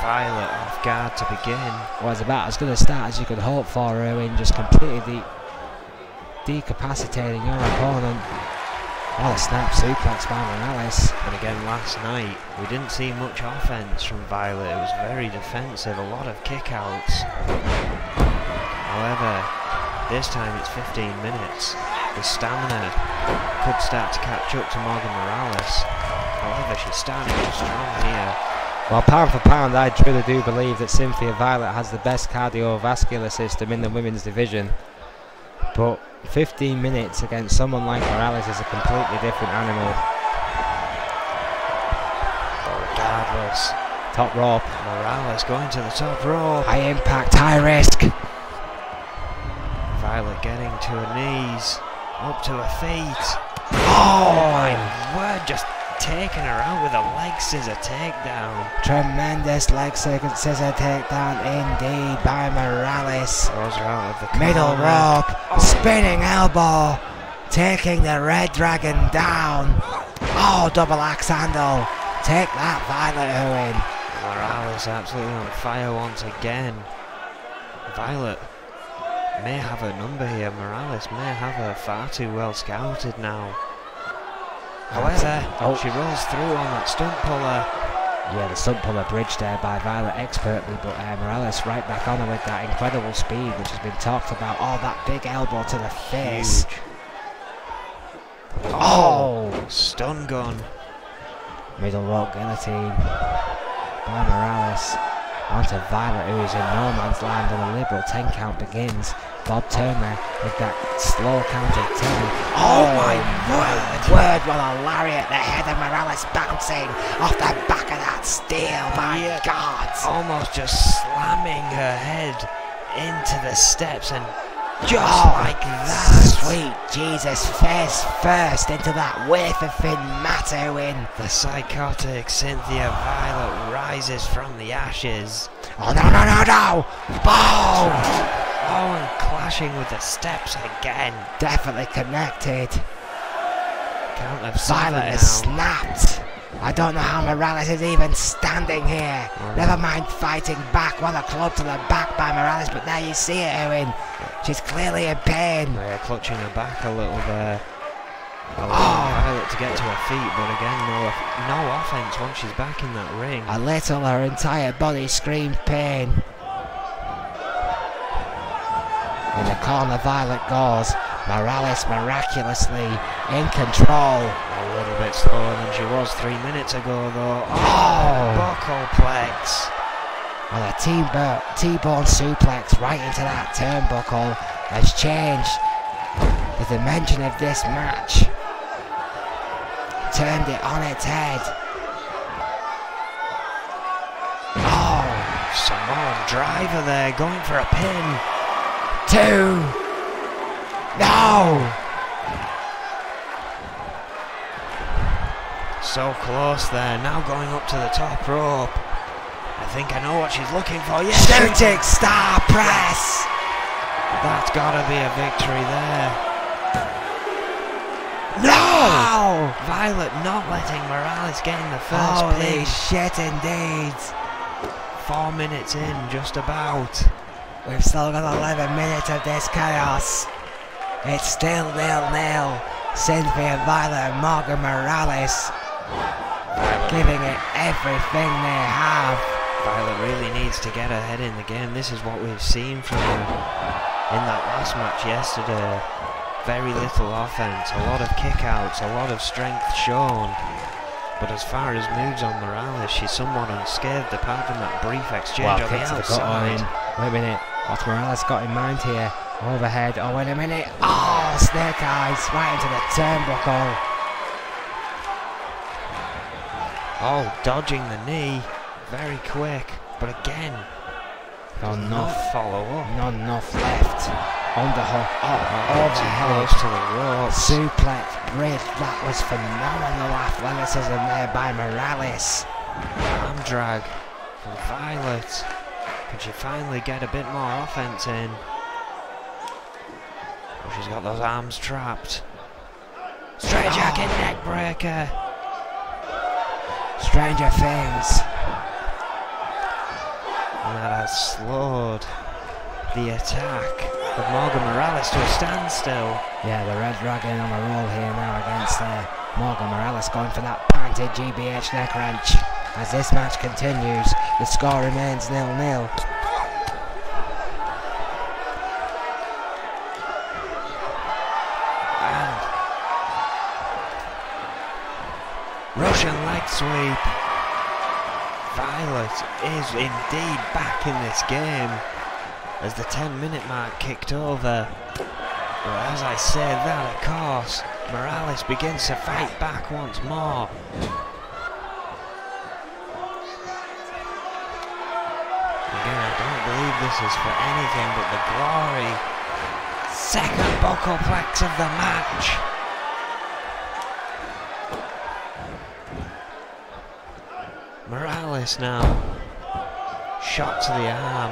Violet off guard to begin. Was about as good a start as you could hope for, Owen. Just completely decapacitating your opponent. What a snap suplex by Morales. And again last night, we didn't see much offense from Violet. It was very defensive, a lot of kickouts. However, this time it's 15 minutes. The stamina could start to catch up to Morgan Morales. However, she's starting to go strong here. Well, pound for pound, I truly do believe that Cynthia Violet has the best cardiovascular system in the women's division. But 15 minutes against someone like Morales is a completely different animal. But regardless, Top rope. Morales going to the top rope. High impact, high risk. Violet getting to her knees, up to her feet. Oh! My word, just taking her out with a leg scissor takedown. Tremendous leg scissor takedown indeed by Morales. Throws her out of the corner. Middle rope, spinning elbow, taking the Red Dragon down. Oh, double axe handle. Take that, Violet Owen. Morales absolutely on fire once again. Violet may have a number here. Morales may have her far too well scouted now. However, she rolls through on that stunt puller. Yeah, the stunt puller bridge there by Violet expertly, but Morales right back on her with that incredible speed which has been talked about. Oh, that big elbow to the face. Huge. Oh! Stun gun. Middle rope guillotine by Morales. Onto Violet, who is in no man's land, and a liberal 10 count begins. Bob Turner with that slow count of 10. Oh my word, what a lariat. The head of Morales bouncing off the back of that steel, my God. Almost just slamming her head into the steps and just like that. Sweet Jesus, face first into that wafer thin mat, Owen. The psychotic Cynthia Violet rises from the ashes. Oh no. Boom! Oh, and clashing with the steps again. Definitely connected. Count of Violet has snapped. I don't know how Morales is even standing here. Never mind fighting back. What a club to the back by Morales, but now you see it, Owen. She's clearly in pain. They're clutching her back a little there. Violet to get to her feet, but again, no offense once she's back in that ring. A little, her entire body screamed pain. In the corner, Violet goes. Morales miraculously in control. A little bit slower than she was 3 minutes ago, though. Oh, buckleplex. Well, a T-bone suplex right into that turnbuckle has changed the dimension of this match. Turned it on its head. Oh, Samoan driver there, going for a pin. 2. No! So close there, now going up to the top rope. I think I know what she's looking for. Yes, shooting star press! That's gotta be a victory there. No! Violet not letting Morales get in the first Holy pin. shit indeed. 4 minutes in, just about. We've still got 11 minutes of this chaos. It's still 0-0. Cynthia Violet and Morgan Morales giving it everything they have. Violet really needs to get ahead in the game. This is what we've seen from her in that last match yesterday. Very little offense, a lot of kickouts, a lot of strength shown. But as far as moves on Morales, she's somewhat unscathed apart from that brief exchange on the outside. Wait a minute, what's Morales got in mind here? Overhead, oh wait a minute, oh snake eyes right into the turnbuckle. Oh, dodging the knee, very quick, but again, not enough follow up. Not enough left. Underhook, overhead, close to the ropes. Suplex, bridge, that was phenomenal athleticism there by Morales. Arm drag from Violet. Can she finally get a bit more offense in? Oh, she's got those arms trapped. Straight jacket neck breaker. Stranger things. And that has slowed the attack of Morgan Morales to a standstill. Yeah, the Red Dragon on a roll here now against Morgan Morales, going for that patented GBH neck wrench. As this match continues, the score remains 0-0. And Russian leg sweep. Violet is indeed back in this game as the 10-minute mark kicked over. But as I say that, of course, Morales begins to fight back once more. Again, I don't believe this is for anything but the glory. Second buckalplex of the match. Morales now. Shot to the arm.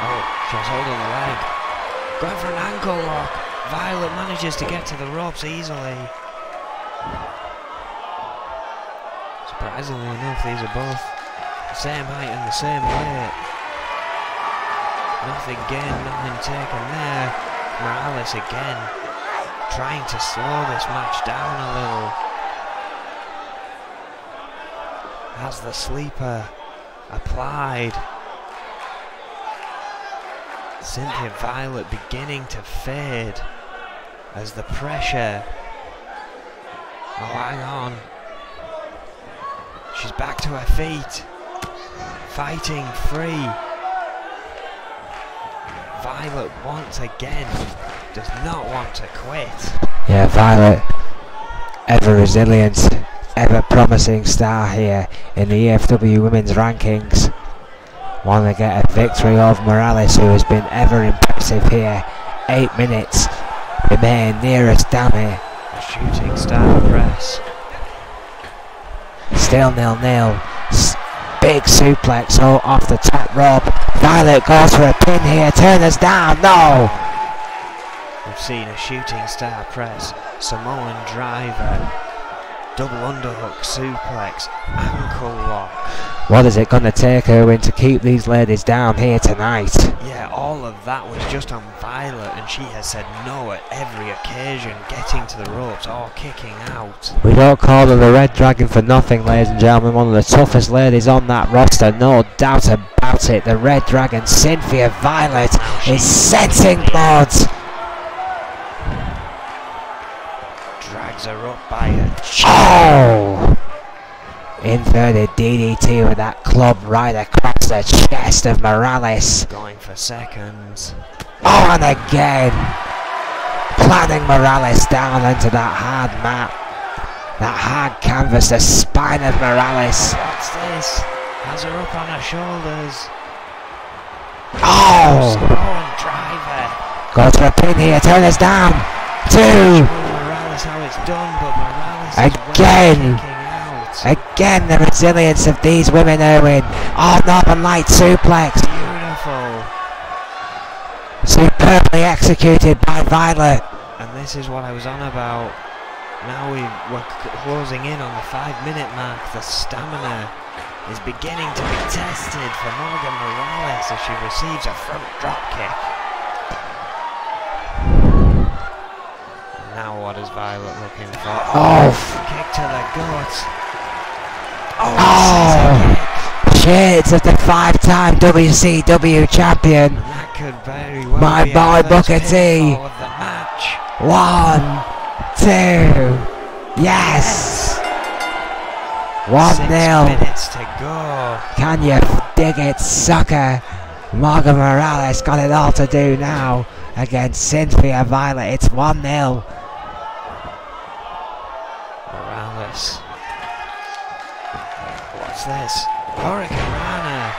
Oh, she was holding the leg. Going for an ankle lock. Violet manages to get to the ropes easily. Surprisingly enough, these are both the same height and the same weight. Nothing gained, nothing taken there. Morales again trying to slow this match down a little. Has the sleeper applied. Cynthia Violet beginning to fade as the pressure. Oh, hang on. She's back to her feet. Fighting free. Violet once again does not want to quit. Yeah, Violet, ever resilient, ever promising star here in the E.F.W women's rankings. Want to get a victory over Morales, who has been ever impressive here. 8 minutes remain nearest down here. A shooting star press. Still 0-0. Big suplex off the top rope. Violet goes for a pin here. Turner's down. No. We've seen a shooting star press. Samoan driver. Double underhook suplex. Ankle lock. What is it going to take, Erwin, to keep these ladies down here tonight? Yeah, all of that was just on Violet, and she has said no at every occasion, getting to the ropes or kicking out. We don't call her the Red Dragon for nothing, ladies and gentlemen. One of the toughest ladies on that roster, no doubt about it. The Red Dragon, Cynthia Violet, is sensing blood. Drags her up by a chin. Oh! Inverted DDT with that club right across the chest of Morales. Going for seconds. Oh, and again! Planting Morales down into that hard mat. That hard canvas, the spine of Morales. What's this? Has her up on her shoulders. Oh! Samoan driver. Goes for a pin here, Turner's down. 2! Morales how it's done, but Morales again! is kicking out. Again, the resilience of these women, Erwin. Oh, Northern Light suplex. Beautiful. Superbly executed by Violet. And this is what I was on about. Now we're closing in on the 5-minute mark. The stamina is beginning to be tested for Morgan Morales as she receives a front drop kick. Now what is Violet looking for? Oh! Kick to the gut. Oh! Shades of the 5-time WCW champion. That could very well My be boy our first Booker T. pinfall of the match. 1, 2, yes! 1-0. 6 minutes to go. Can you dig it, sucker? Morgan Morales got it all to do now against Cynthia Violet. It's 1-0. Morales. What's this? Hurricane Rana.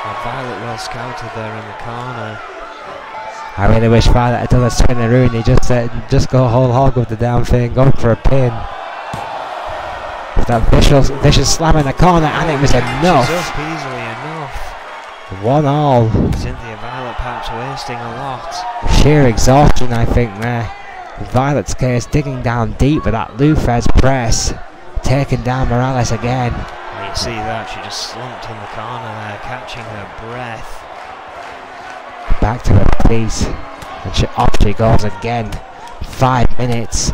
Oh, Violet well scouted there in the corner. I really wish Violet had done a swingaroo. Just go whole hog with the damn thing, going for a pin. That vicious slam in the corner, and it was enough. She's up easily enough. 1-1. Cynthia Violet perhaps wasting a lot. Sheer exhaustion, I think, there. In Violet's case, digging down deep with that Lufez press, taking down Morales again. And you see that, she just slumped in the corner there, catching her breath. Back to her feet, and off she goes again. 5 minutes,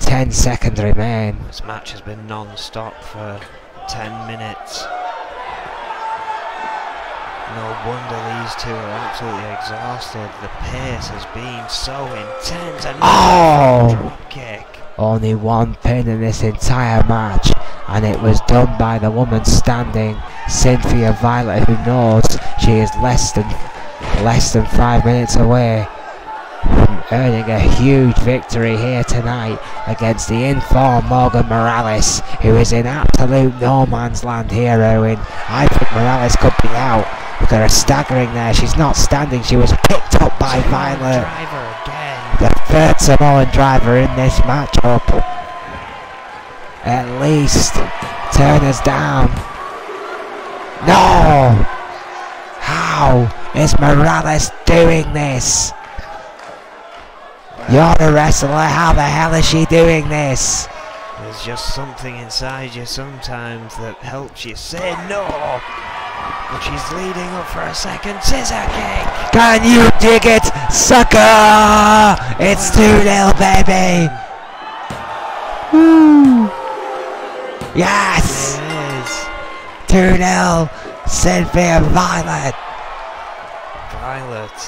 10 seconds remain. This match has been non-stop for 10 minutes. No wonder these two are absolutely exhausted. The pace has been so intense. And drop kick. Only one pin in this entire match, and it was done by the woman standing, Cynthia Violet, who knows she is less than 5 minutes away from earning a huge victory here tonight against the informed Morgan Morales, who is in absolute no man's land here, Owen. I think Morales could be out. Look at her staggering there. She's not standing. She was picked up by Violet. Driver again. The third Samoan driver in this matchup. At least. Turner's down. No! How is Morales doing this? You're the wrestler. How the hell is she doing this? There's just something inside you sometimes that helps you say no. But she's leading up for a second scissor kick. Can you dig it, sucker? It's 2-0, baby. Woo. Yes. It is. 2-0. Cynthia Violet. Violet.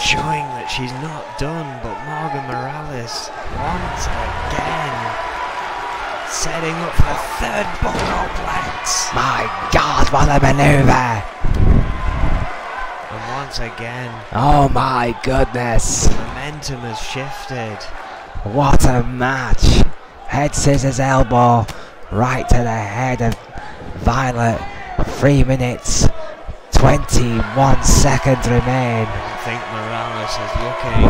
Showing that she's not done, but Morgan Morales once again setting up for the third bungoplex. My God, what a maneuver! And once again, Oh my goodness! momentum has shifted. What a match! Head scissors elbow right to the head of Violet. 3 minutes, 21 seconds remain. I think Morales is looking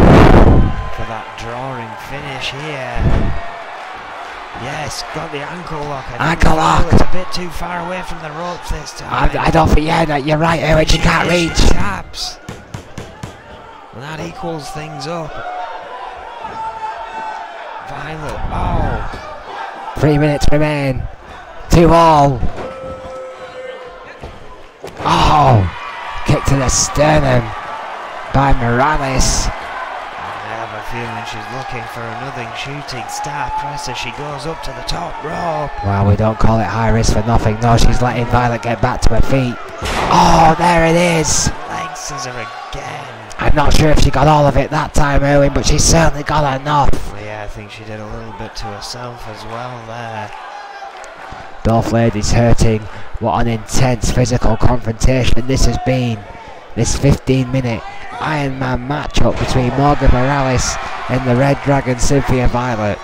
for that drawing finish here. Yes, got the ankle lock. Ankle lock. It's a bit too far away from the ropes this time. I don't think, yeah, you're right, Owen, she can't reach. She taps. And that equals things up. Violet, oh. 3 minutes remain. 2-all. Oh, kick to the sternum by Morales. I have a feeling she's looking for another shooting star press as she goes up to the top rope. Well, we don't call it high risk for nothing. No, she's letting Violet get back to her feet. Oh, there it is. Leg scissor again. I'm not sure if she got all of it that time, Owen, but she certainly got enough. Well, yeah, I think she did a little bit to herself as well there. Both ladies hurting. What an intense physical confrontation this has been. This 15-minute Iron Man matchup between Morgan Morales and the Red Dragon Cynthia Violet.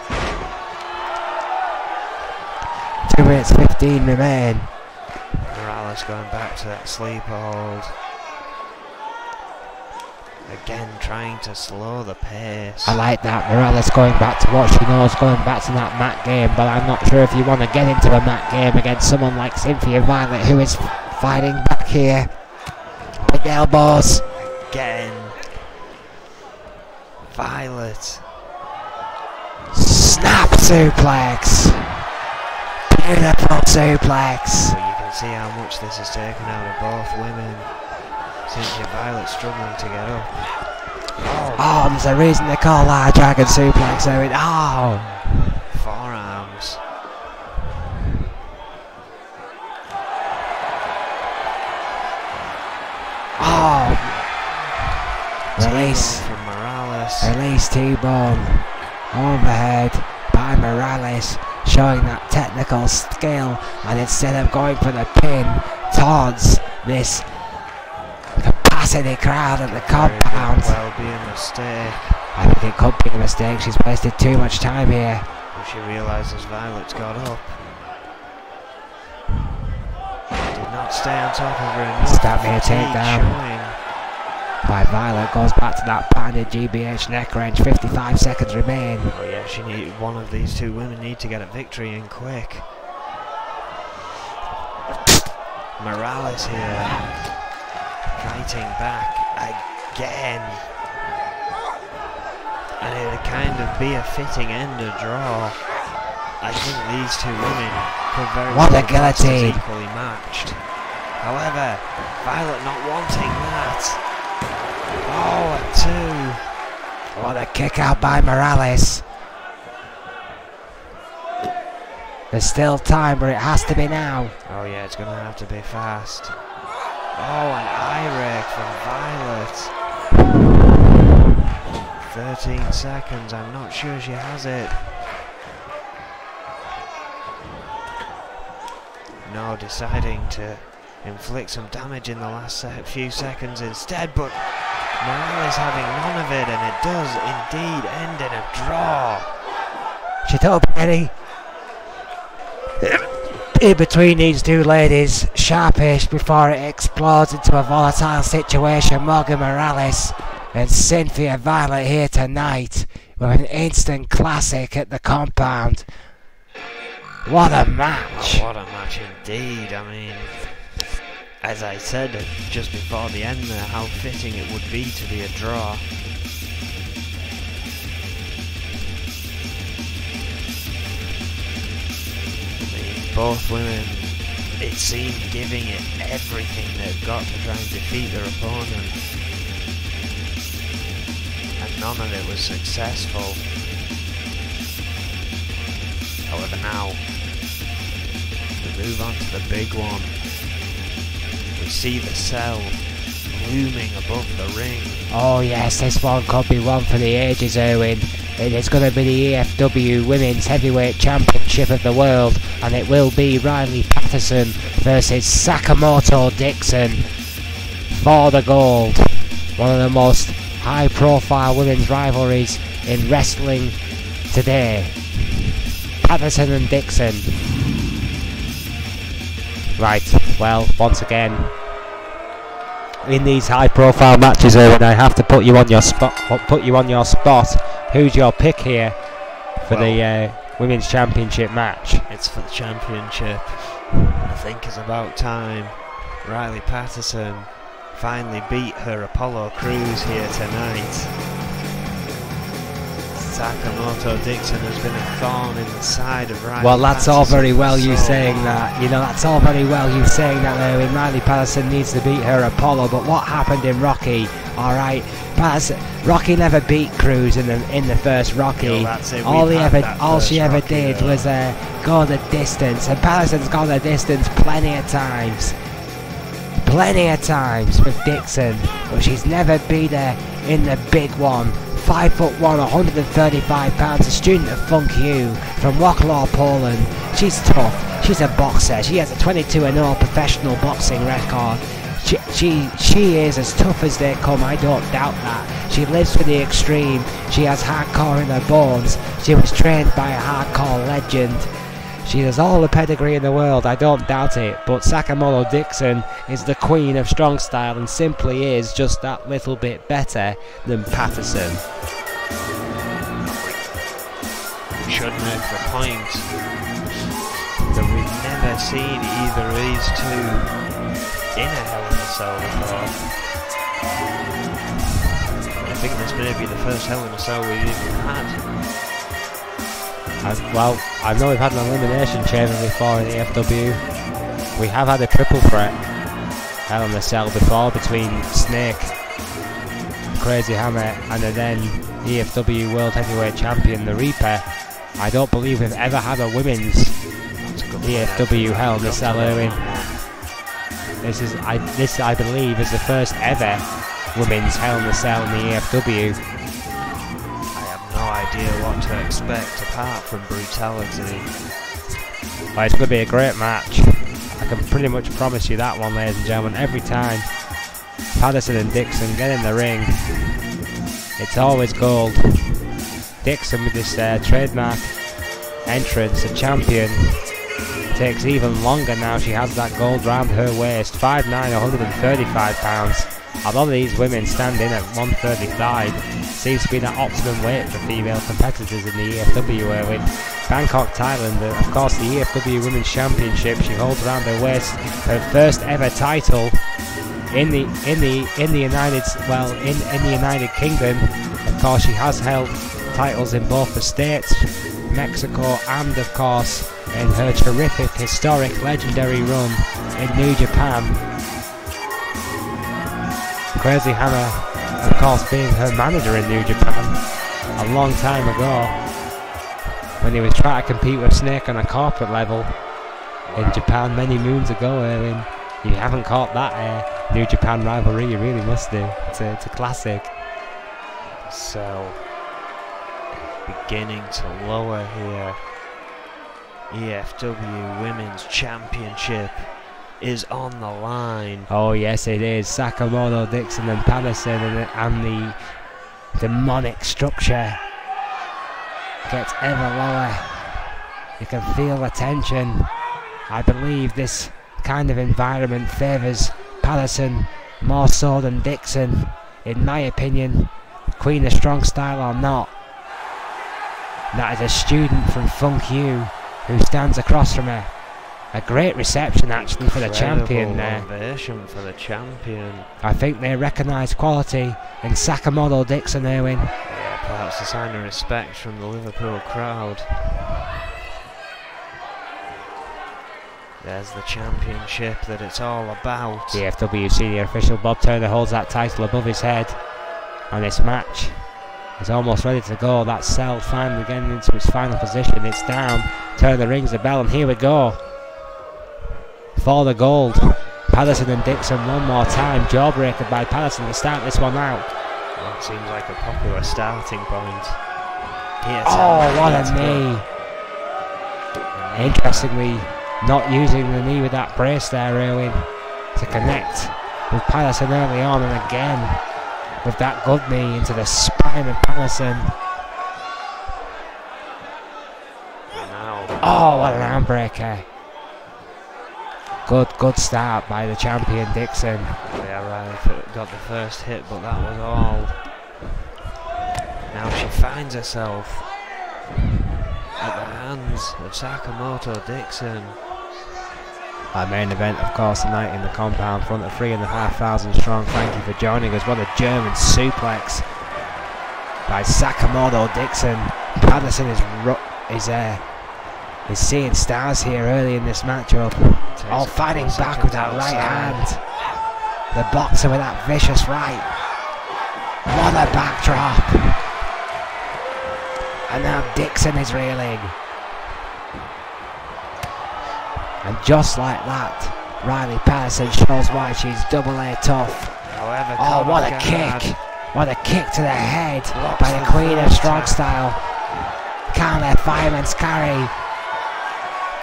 2 minutes 15 remain. Morales going back to that sleeper hold. Again trying to slow the pace. I like that. Morales going back to what she knows, going back to that mat game, but I'm not sure if you want to get into a mat game against someone like Cynthia Violet, who is fighting back here. Big elbows. Again. Violet. Snap suplex. Beautiful suplex. But you can see how much this has taken out of both women. Since Violet's struggling to get up. Oh, there's a reason they call that a dragon suplex. Forearms. Release. From Morales. Release T-bone. Overhead by Morales, showing that technical skill, and instead of going for the pin, taunts this capacity crowd at the compound. Well, be a mistake. I think it could be a mistake. She's wasted too much time here. But she realises Violet's got up. Did not stay on top of her enough. Stop me a takedown. By Violet goes back to that patented GBH neck wrench. 55 seconds remain. Oh yeah, one of these two women need to get a victory in quick. Morales here, fighting back again. And it'd kind of be a fitting end to draw. I think these two women could very well be equally matched. However, Violet not wanting that. Oh, a 2. What a kick out by Morales. There's still time, but it has to be now. Oh yeah, it's going to have to be fast. Oh, an eye rake from Violet. 13 seconds, I'm not sure she has it. No, deciding to inflict some damage in the last few seconds instead, but Morales having none of it, and it does indeed end in a draw. She told Penny in between these two ladies, sharpish before it explodes into a volatile situation. Morgan Morales and Cynthia Violet here tonight with an instant classic at the compound. What a match! Oh, what a match indeed. I mean, as I said just before the end there, how fitting it would be to be a draw. I mean, both women, it seemed, giving it everything they've got to try and defeat their opponent. And none of it was successful. However, now, we move on to the big one. We see the cell looming above the ring. Oh yes, this one could be one for the ages, Erwin. It is going to be the E.F.W Women's Heavyweight Championship of the World, and it will be Riley Patterson versus Sakamoto Dixon for the gold. One of the most high-profile women's rivalries in wrestling today. Patterson and Dixon. Right, well, once again, in these high-profile matches, Erwin, I have to put you on your spot. Who's your pick here for the Women's Championship match? It's for the championship. I think it's about time Riley Patterson finally beat her Apollo Crews here tonight. Sakamoto Dixon has been a thorn in the side of Riley Patterson. Well, that's all very well you saying that. You know, that's all very well you saying that, Erwin. Riley Patterson needs to beat her Apollo, but what happened in Rocky? Alright, Rocky never beat Crews in the first Rocky. All she ever did was go the distance, and Patterson's gone the distance plenty of times with Dixon, but she's never beat her in the big one. 5'1", 135 pounds, a student of Funk U from Wrocław, Poland. She's tough. She's a boxer. She has a 22-0 professional boxing record. She is as tough as they come, I don't doubt that. She lives for the extreme. She has hardcore in her bones. She was trained by a hardcore legend. She has all the pedigree in the world, I don't doubt it, but Sakamoto Dixon is the queen of strong style and simply is just that little bit better than Patterson. We should make the point that we've never seen either of these two in a Hell in a Cell before. think this may be the first Hell in a Cell we've even had. Well, I know we've had an elimination chamber before in E.F.W. We have had a triple threat Hell in a Cell before between Snake, Crazy Hammer, and then E.F.W. World Heavyweight Champion, the Reaper. I don't believe we've ever had a women's E.F.W. Hell in a Cell, Erwin. This I believe is the first ever women's Hell in a Cell in the E.F.W. No idea what to expect apart from brutality. Well, it's going to be a great match. I can pretty much promise you that one, ladies and gentlemen. Every time Patterson and Dixon get in the ring, it's always gold. Dixon with this trademark entrance, a champion, takes even longer now. She has that gold round her waist. 5'9", 135 pounds. A lot of these women stand in at 135. Seems to be that optimum weight for female competitors in the E.F.W. With Bangkok, Thailand, of course the E.F.W. Women's Championship. She holds around her waist her first ever title in the United Kingdom. Of course, she has held titles in both the States, Mexico, and of course in her terrific, historic, legendary run in New Japan. Crazy Hammer, of course, being her manager in New Japan a long time ago when he was trying to compete with Snake on a corporate level in Japan many moons ago. Erwin, you haven't caught that New Japan rivalry, you really must do. It's a classic. So, beginning to lower here. E.F.W. Women's Championship is on the line. Oh yes it is. Sakamoto, Dixon and Patterson, and the demonic structure gets ever lower. You can feel the tension. I believe this kind of environment favours Patterson more so than Dixon, in my opinion, Queen of Strong Style or not. That is a student from Funk U who stands across from her. A great reception actually for the champion there. Ovation for the champion. I think they recognise quality in Sakamoto Dixon, Erwin. Yeah, perhaps a sign of respect from the Liverpool crowd. There's the championship that it's all about. The E.F.W. senior official Bob Turner holds that title above his head, and this match is almost ready to go. That cell finally getting into its final position. It's down. Turner rings the bell, and here we go. For the gold, Patterson and Dixon one more time. Jawbreaker by Patterson to start this one out. That seems like a popular starting point. Oh, what a knee! Interestingly, not using the knee with that brace there, Erwin, to connect with Patterson early on, and again with that good knee into the spine of Patterson. Oh, what an handbreaker! Good start by the champion Dixon. Yeah, right, got the first hit, but that was all. Now she finds herself at the hands of Sakamoto Dixon. Our main event, of course, tonight in the compound, front of 3,500 strong. Thank you for joining us. What a German suplex by Sakamoto Dixon. Patterson is seeing stars here early in this matchup. All fighting back with that right hand. The boxer with that vicious right. What a backdrop. And now Dixon is reeling. And just like that, Riley Patterson shows why she's double A tough. However, oh, what a kick. What a kick to the head by the Queen of Strong Style. Can't let fireman's carry.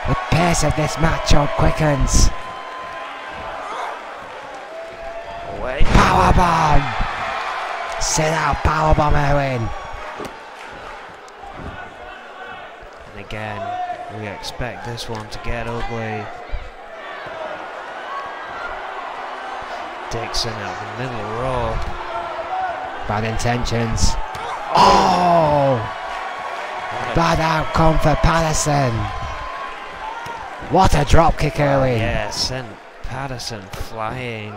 The pace of this matchup quickens. Powerbomb! Sit out, powerbomb, Erwin. And again, we expect this one to get ugly. Dixon at the middle row. Bad intentions. Oh! Bad outcome for Patterson. What a drop kick, Erwin. Yeah, sent Patterson flying.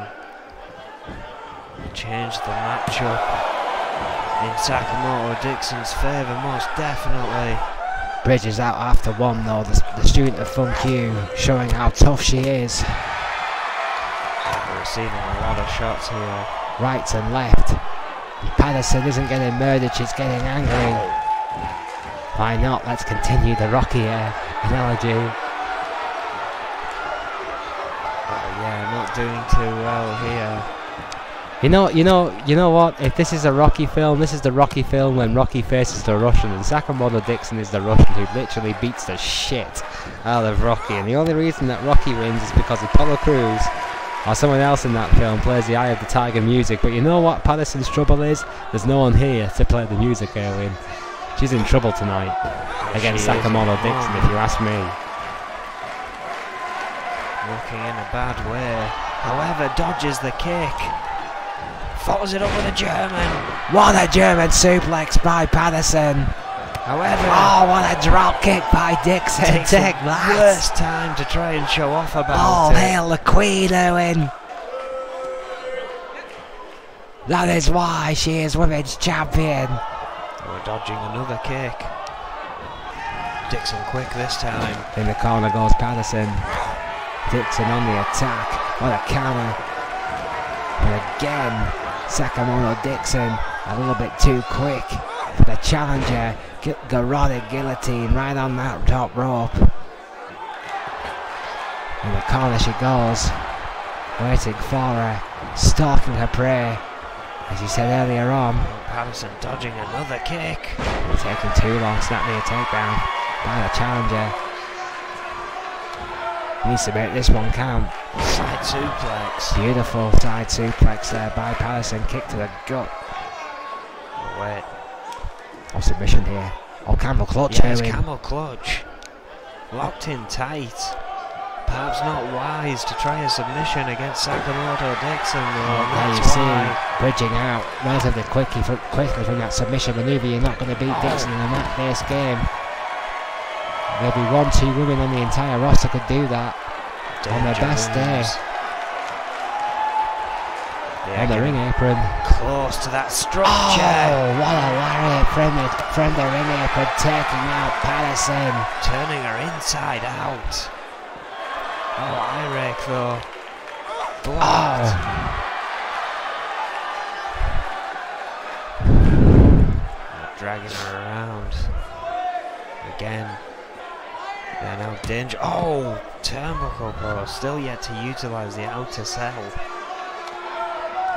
Changed the matchup. in Sakamoto Dixon's favour, most definitely. Bridges out after one though, the student of Funk U, showing how tough she is. We're receiving a lot of shots here. Right and left. And Patterson isn't getting murdered, she's getting angry. Why not? Let's continue the Rocky analogy. Yeah, not doing too well here. You know what? If this is a Rocky film, this is the Rocky film when Rocky faces the Russian, and Sakamoto Dixon is the Russian who literally beats the shit out of Rocky. And the only reason that Rocky wins is because Apollo Crews or someone else in that film plays the Eye of the Tiger music. But you know what Patterson's trouble is? There's no one here to play the music, Erwin. She's in trouble tonight against Sakamoto Dixon, if you ask me. Looking in a bad way. However, dodges the kick. Follows it up with a German. What a German suplex by Patterson. However, oh, what a drop kick by Dixon. Take that. Worst time to try and show off about all it. Hail the Queen, Owen. That is why she is women's champion. We're dodging another kick. Dixon quick this time. In the corner goes Patterson. Dixon on the attack. What a counter. And again, Sakamoto Dixon a little bit too quick for the challenger. Garroted guillotine right on that top rope. In the corner she goes, waiting for her, stalking her prey. As you said earlier on, Patterson dodging another kick. Taking too long, snapping a takedown by the challenger. Needs to make this one count. Side suplex. Beautiful side suplex there by Patterson. Kick to the gut. Oh, wait. Oh, submission here. Oh, camel clutch. Yes, camel clutch. Locked in tight. Perhaps not wise to try a submission against Sakamoto Dixon. There you see, bridging out relatively quickly from that submission manoeuvre. You're not going to beat Dixon in a mat-based game. Maybe 1-2 women on the entire roster could do that on their best day. On the ring apron. Close to that structure. Oh, what a lariat from the ring apron, taking out Patterson. Turning her inside out. Oh, eye rake though. Blocked. Dragging her around. Again. They're now danger. Oh! Turnbuckle post. Still yet to utilise the outer cell.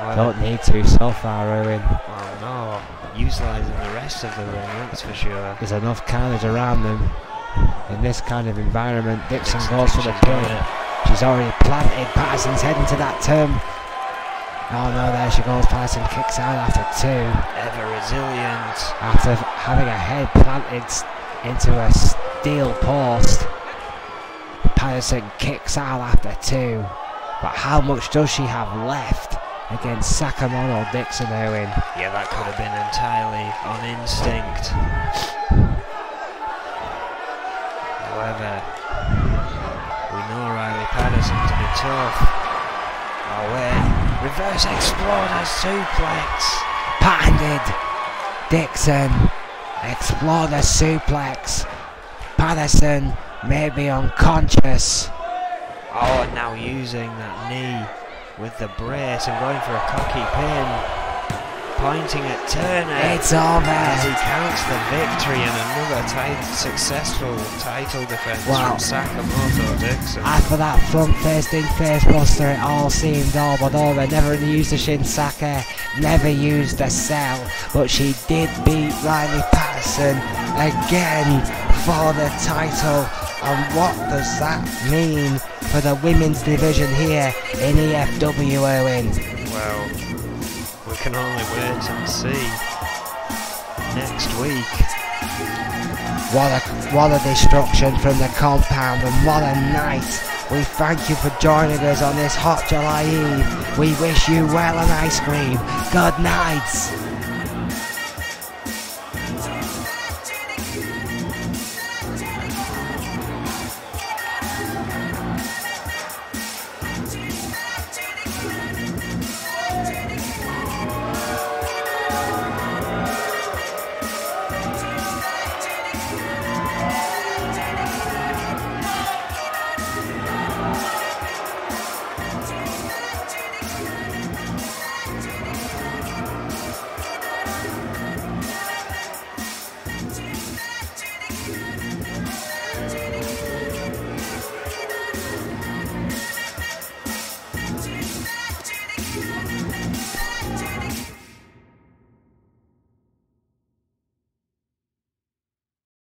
Well, don't need to so far, Owen. Oh no. Utilising the rest of the ring, that's for sure. There's enough carnage around them. In this kind of environment, Dixon goes for the kill. She's already planted. Patterson's heading to that turn. Oh no, there she goes. Patterson kicks out after two. Ever resilient. After having her head planted into a steel post, Patterson kicks out after two. But how much does she have left against Sakamoto Dixon, Owen? Yeah, that could have been entirely on instinct. However, we know Riley Patterson to be tough. Oh wait, reverse exploder suplex. Patented. Dixon, exploder suplex. Patterson may be unconscious. Oh, and now using that knee with the brace and going for a cocky pin. Pointing at Turner. It's over. As he counts the victory and another successful title defense from Sakamoto Dixon. After that front-facing face buster, it all seemed all but over. Never used the Shinsaka, never used the cell, but she did beat Riley Patterson again for the title. And what does that mean for the women's division here in E.F.W, Owen? Well, we can only wait and see next week. What a destruction from the compound, and what a night. We thank you for joining us on this hot July Eve. We wish you well and ice cream. Good night.